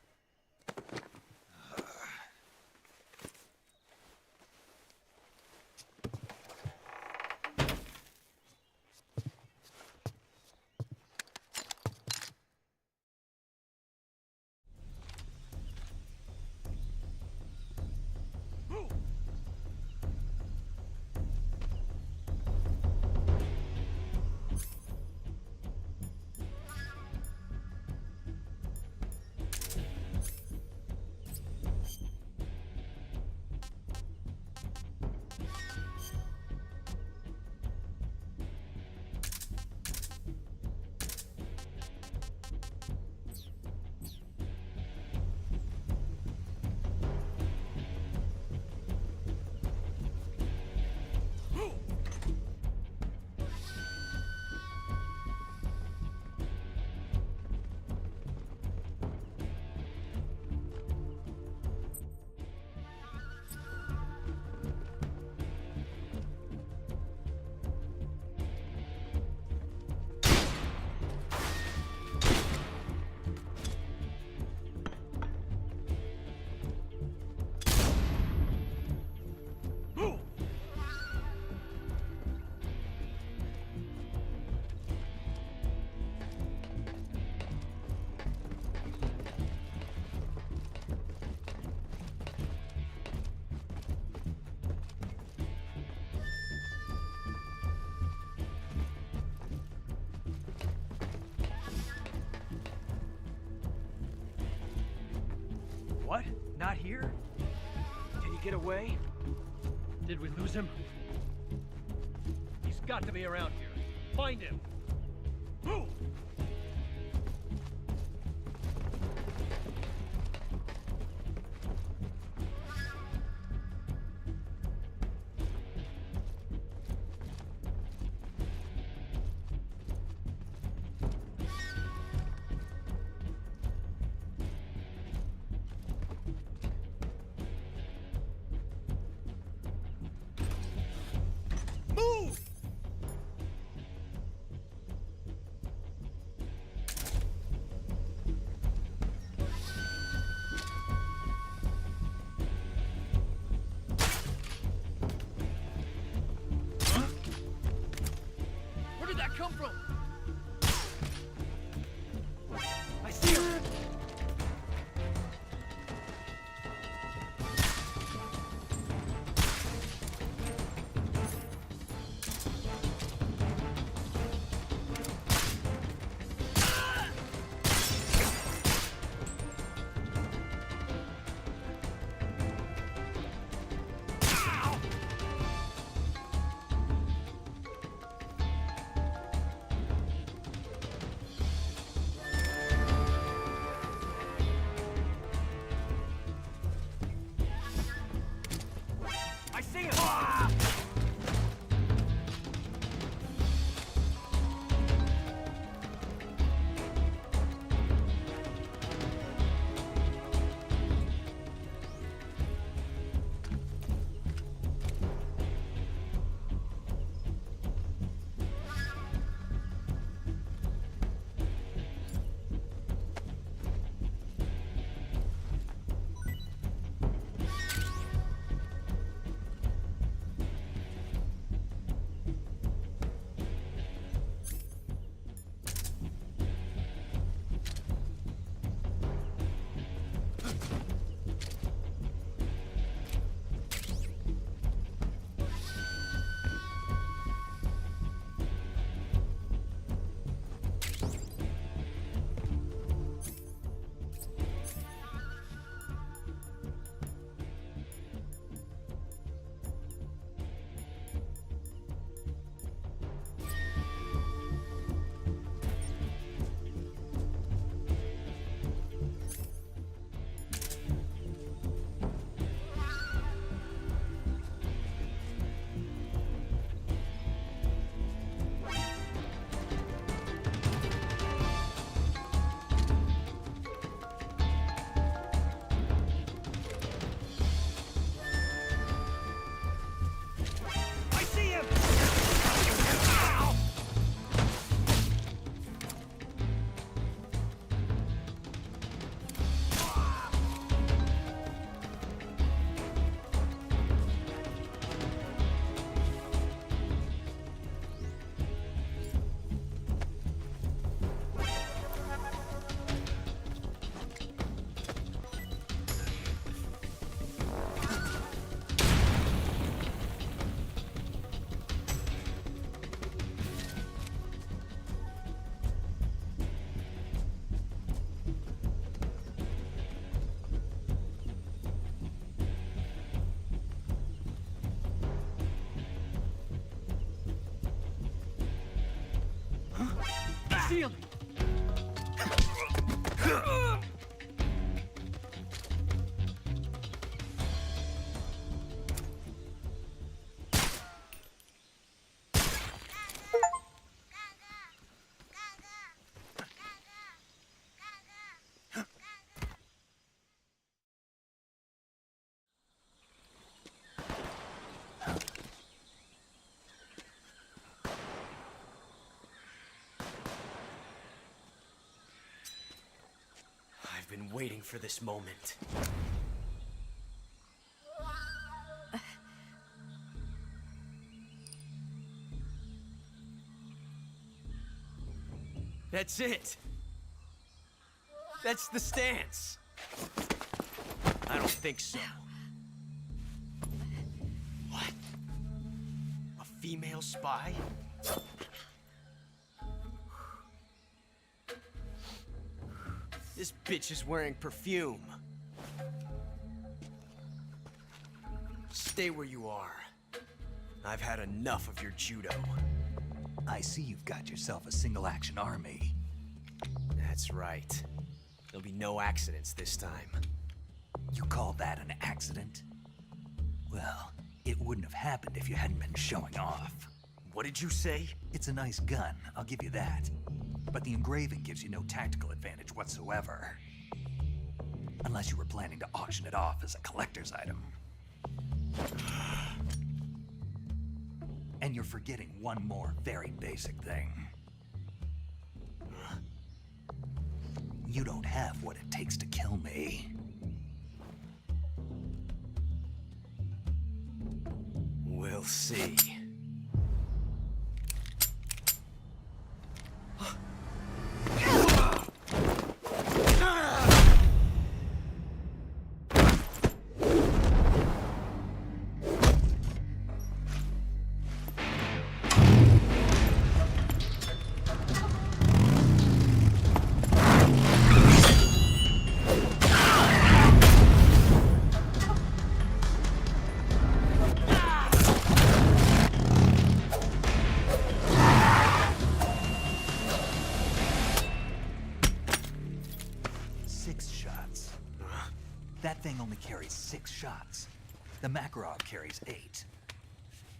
What? Not here? Did he get away? Did we lose him? He's got to be around here. Find him! Move! Move! Where did that come from? I see him! Ceiling! I've been waiting for this moment. That's it. That's the stance. I don't think so. What? A female spy? This bitch is wearing perfume. Stay where you are. I've had enough of your judo. I see you've got yourself a single-action army. That's right. There'll be no accidents this time. You call that an accident? Well, it wouldn't have happened if you hadn't been showing off. What did you say? It's a nice gun, I'll give you that. But the engraving gives you no tactical advantage whatsoever. Unless you were planning to auction it off as a collector's item. And you're forgetting one more very basic thing. You don't have what it takes to kill me. We'll see. That thing only carries 6 shots. The Makarov carries 8.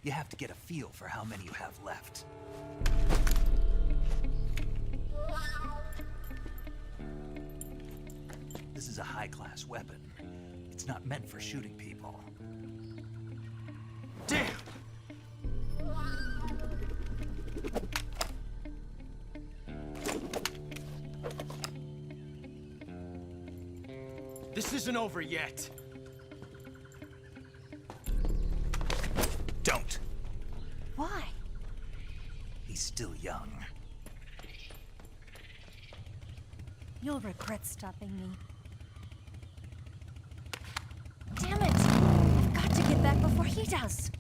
You have to get a feel for how many you have left. This is a high-class weapon. It's not meant for shooting people. Damn! This isn't over yet. Don't. Why? He's still young. You'll regret stopping me. Damn it! I've got to get back before he does.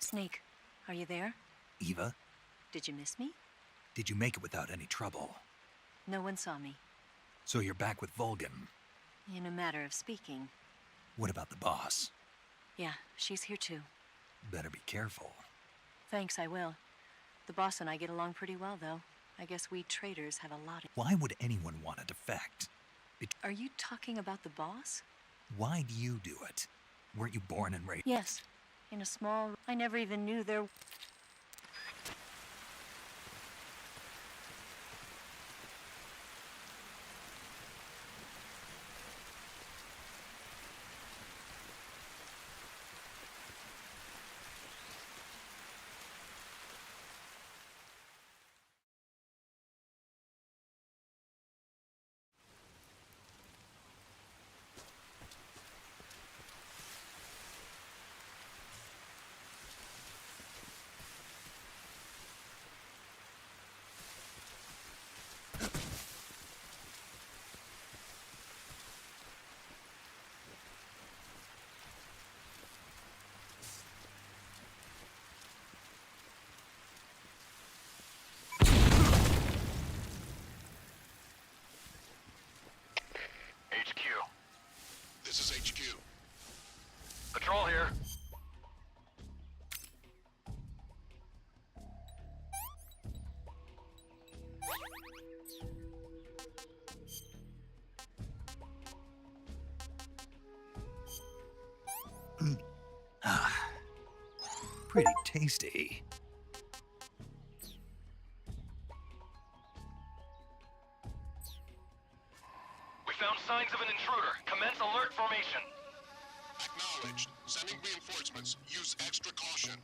Snake, are you there? Eva, Did you miss me? did you make it without any trouble? No one saw me. So you're back with Vulcan. In a matter of speaking. What about the boss? Yeah, she's here too. Better be careful. Thanks, I will. The boss and I get along pretty well, though. I guess we traders have a lot of... Why would anyone want to defect? Are you talking about the boss? Why do you do it? Weren't you born and raised? Yes. In a small... I never even knew there... This is HQ. Patrol here. Pretty tasty. We found signs of an intruder. Commence alert formation. Acknowledged. Sending reinforcements. Use extra caution.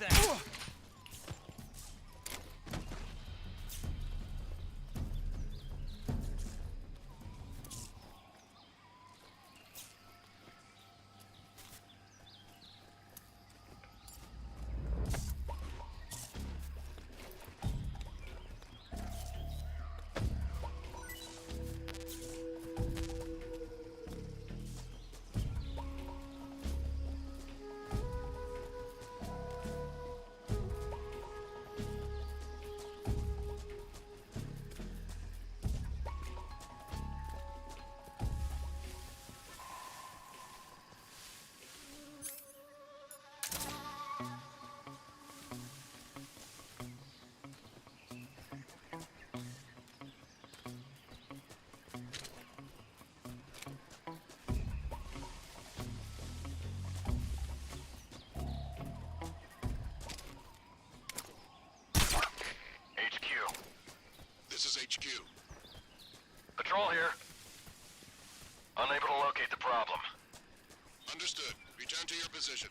that? This is HQ. Patrol here. Unable to locate the problem. Understood. Return to your position.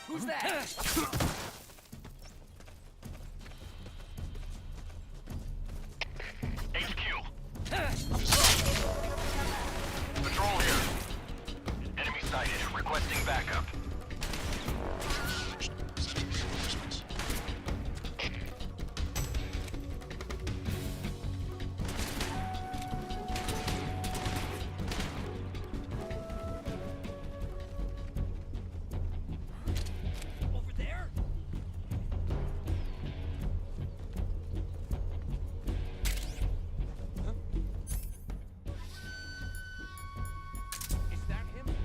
Who was that? Who's that? HQ. requesting backup. Sending reinforcements. Over there? Is that him?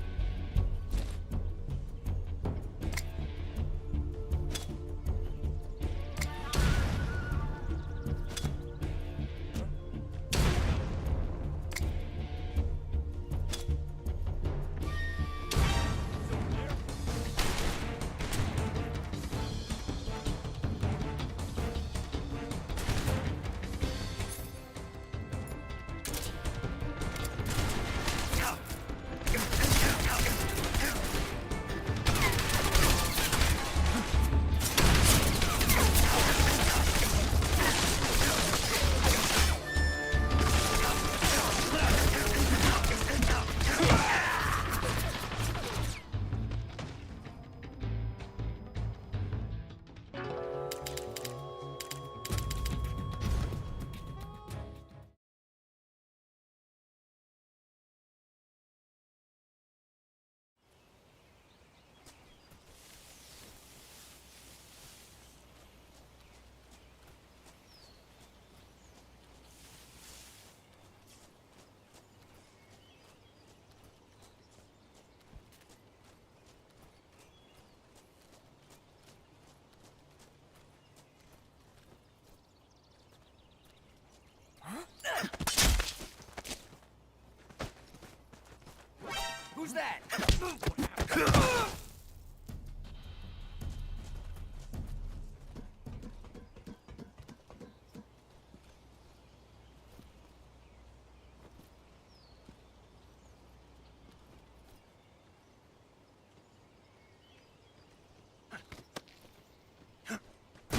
Who's that?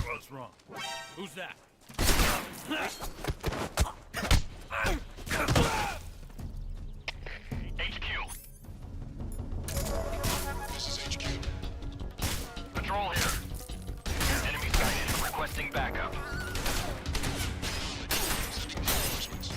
What's wrong? Who's that? HQ. This is HQ. Patrol here. Enemy sighted. Requesting backup. Sending reinforcements.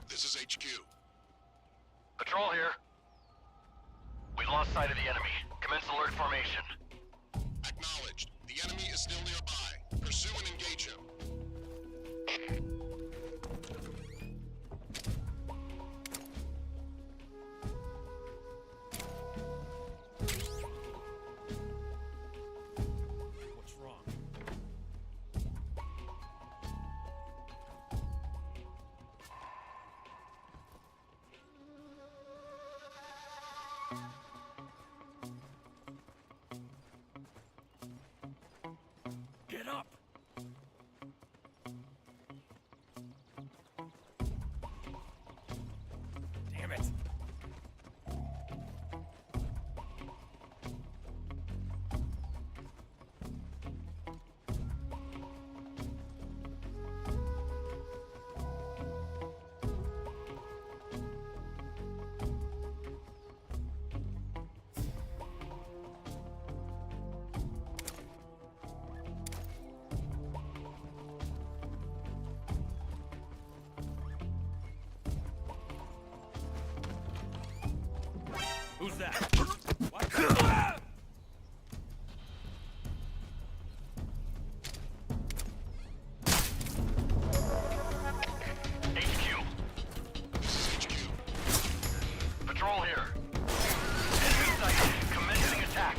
This is HQ. Patrol here. We've lost sight of the enemy. Commence alert formation. Acknowledged. The enemy is still nearby. Pursue and engage him. What's wrong? Get up! Who's that? What? Patrol here. Enemy sighted. Commencing attack.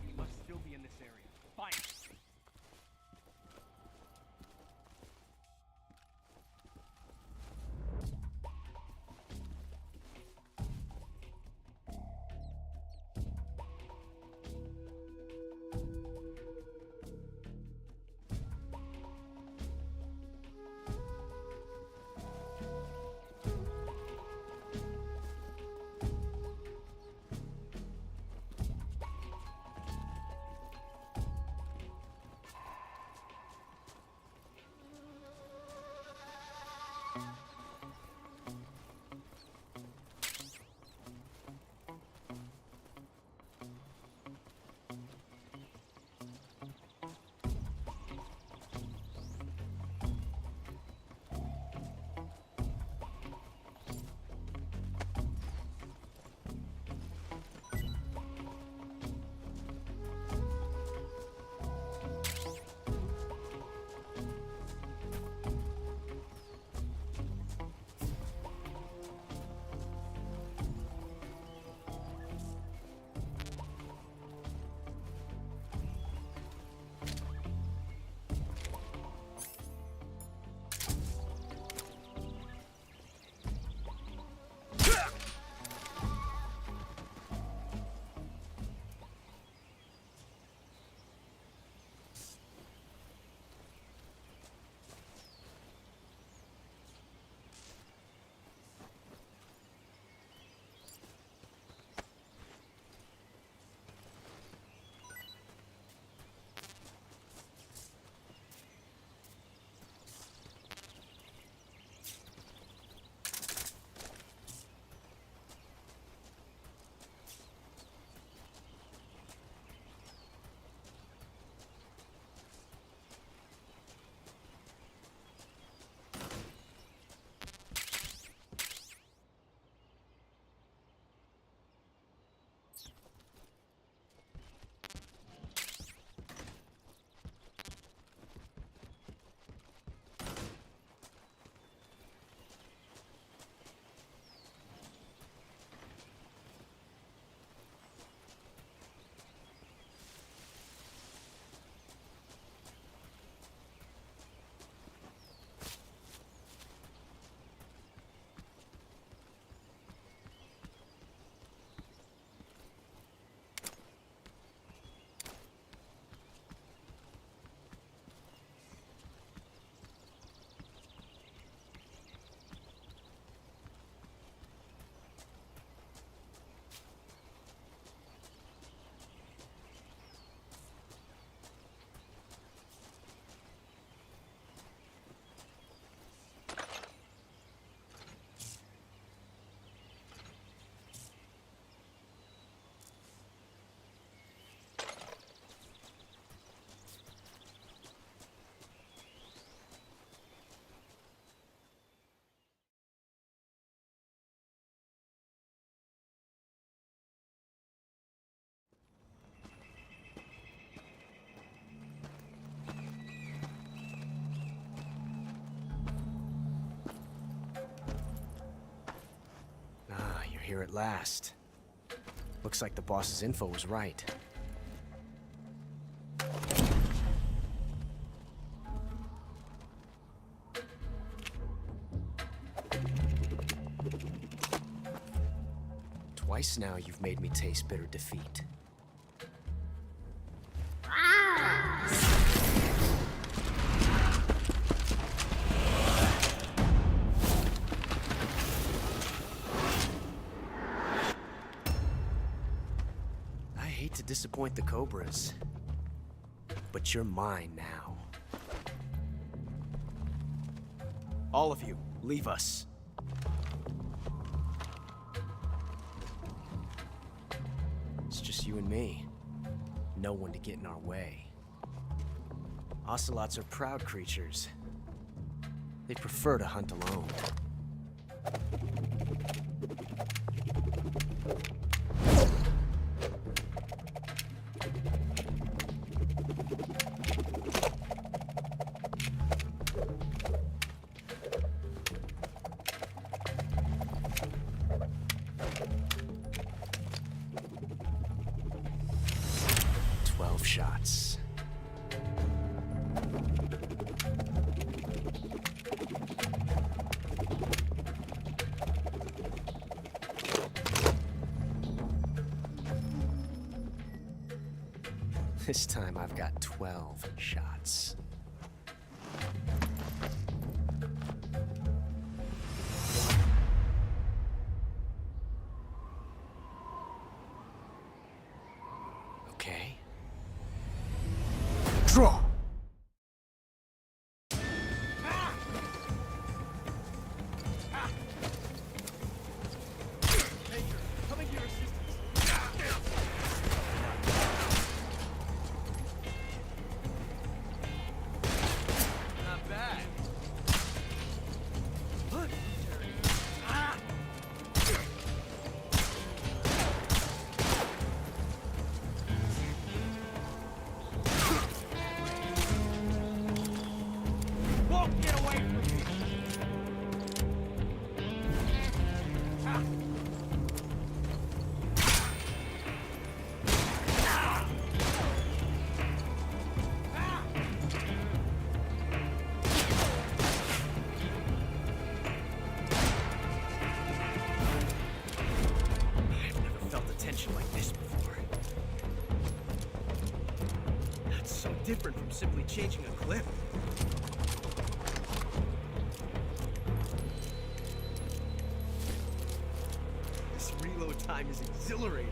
He must still be in this area. Find him. Here at last. Looks like the boss's info was right. Twice now you've made me taste bitter defeat. I hate to disappoint the Cobras, but you're mine now. All of you, leave us. It's just you and me. No one to get in our way. Ocelots are proud creatures. They prefer to hunt alone. Shots. This time I've got 12 shots. Okay. Draw! Not bad. Won't get away from me. I've never felt a tension like this before. That's so different from simply changing a clip. This reload time is exhilarating.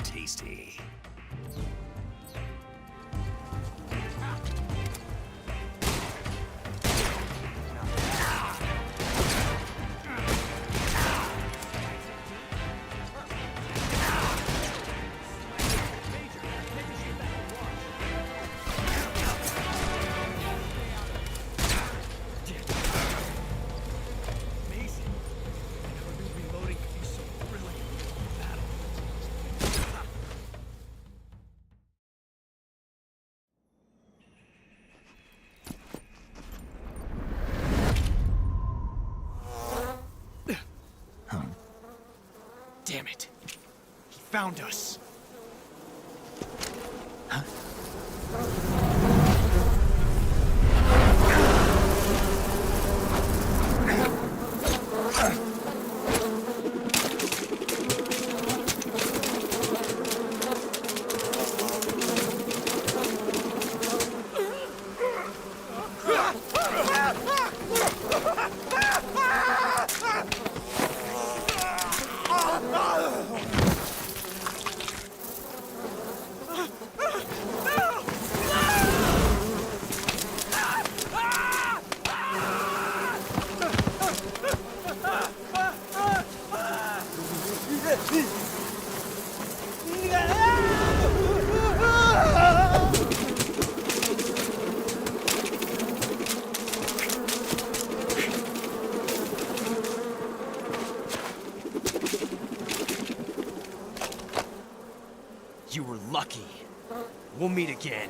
Tasty. Damn it. He found us. Huh? You were lucky. We'll meet again.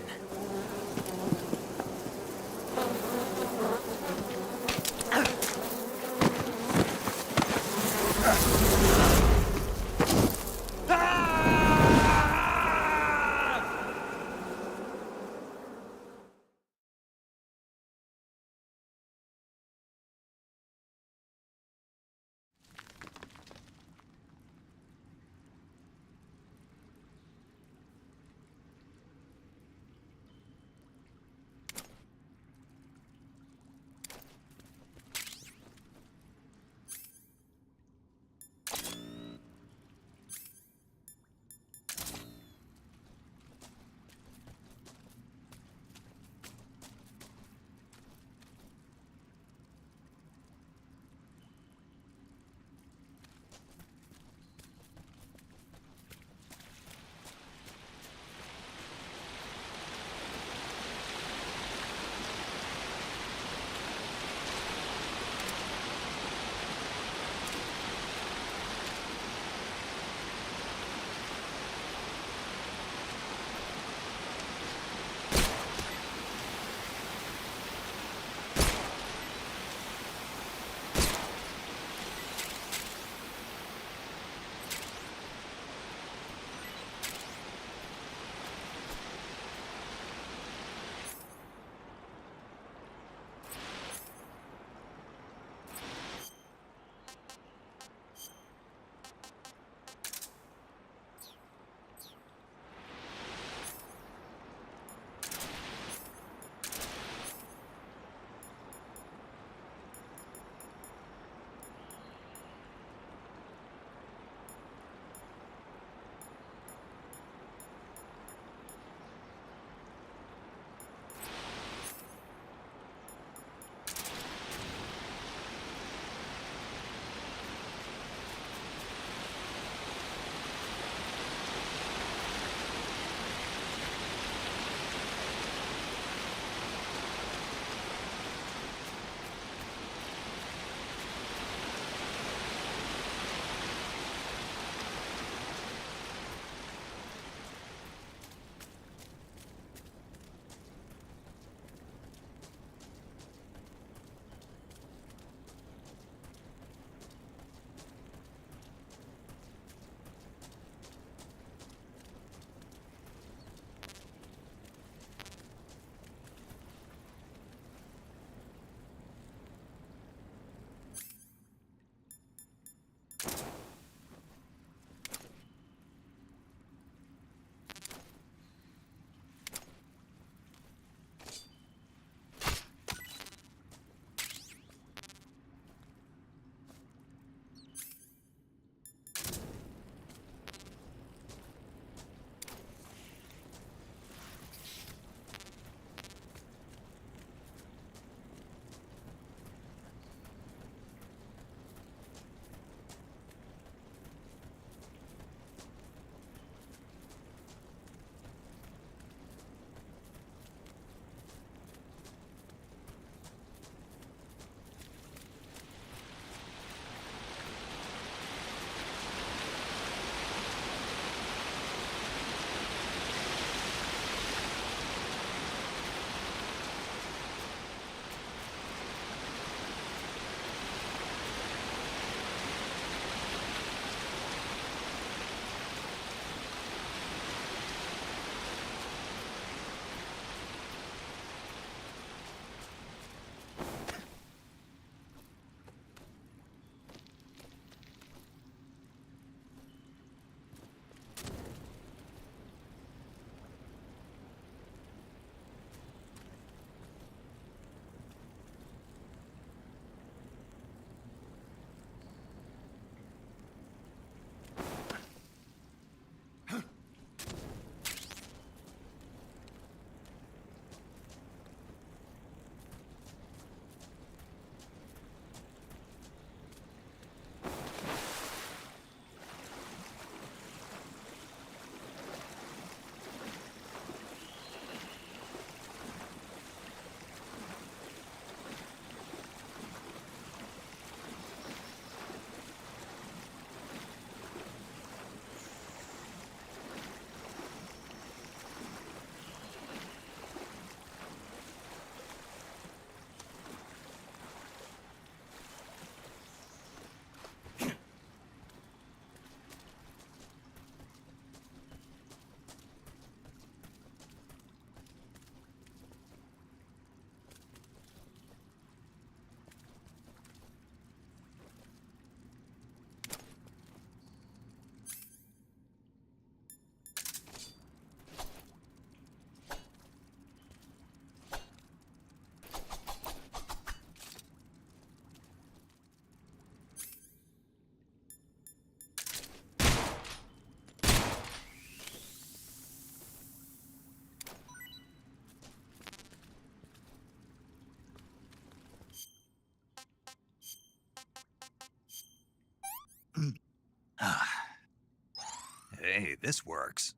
Hey, this works.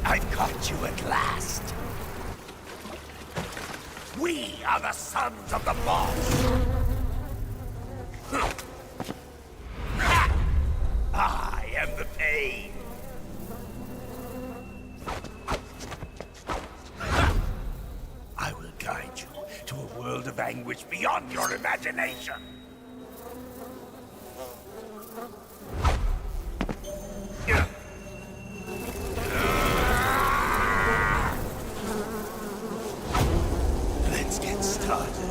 I've caught you at last. We are the sons of the boss. I am the pain. I will guide you to a world of anguish beyond your imagination. Let's get started.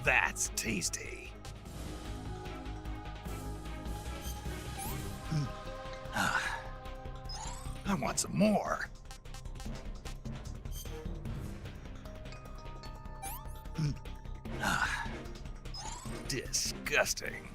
That's tasty. I want some more. Disgusting.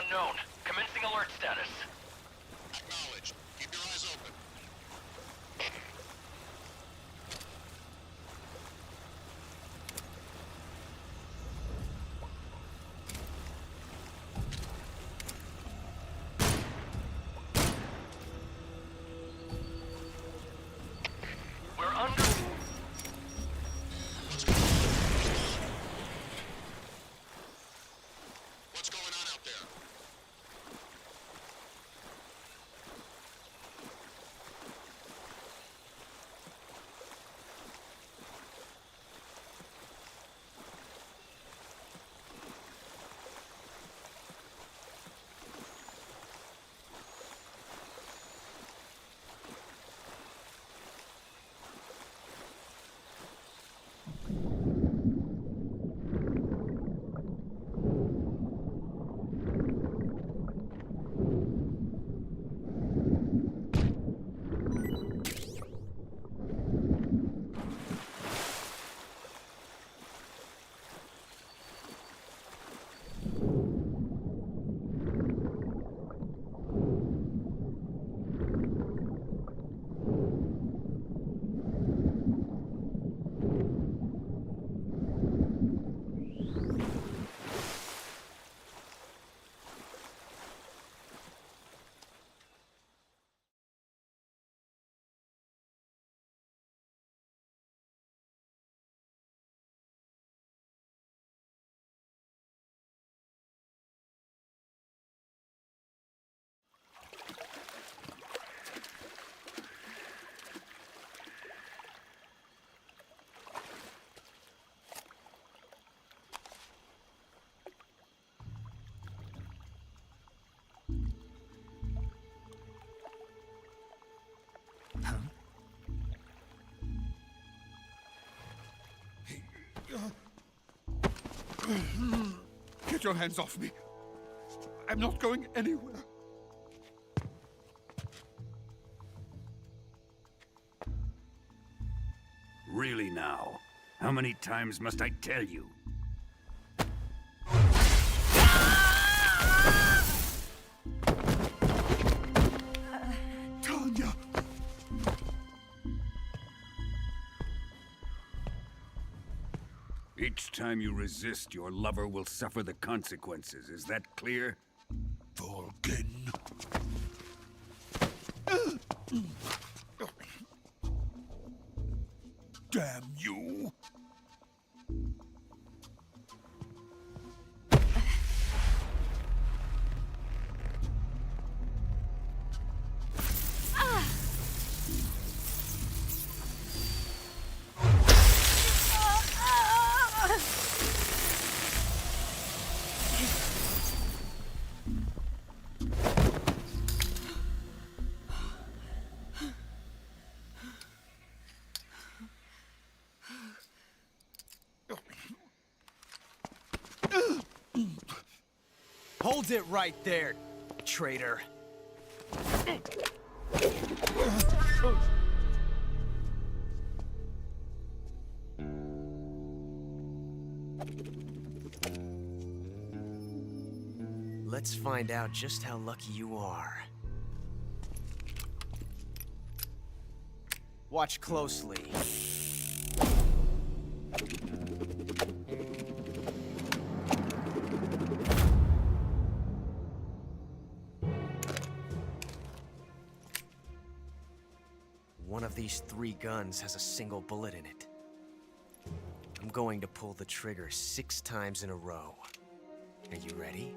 unknown. Commencing alert status. Acknowledged. Keep your eyes open. We're under... What's going on out there? Get your hands off me. I'm not going anywhere. Really now? How many times must I tell you? Tanya! Each time you resist, your lover will suffer the consequences. Is that clear? Volgin. Damn you! Hold it right there, traitor. Let's find out just how lucky you are. Watch closely. One of these 3 guns has a single bullet in it. I'm going to pull the trigger 6 times in a row. Are you ready?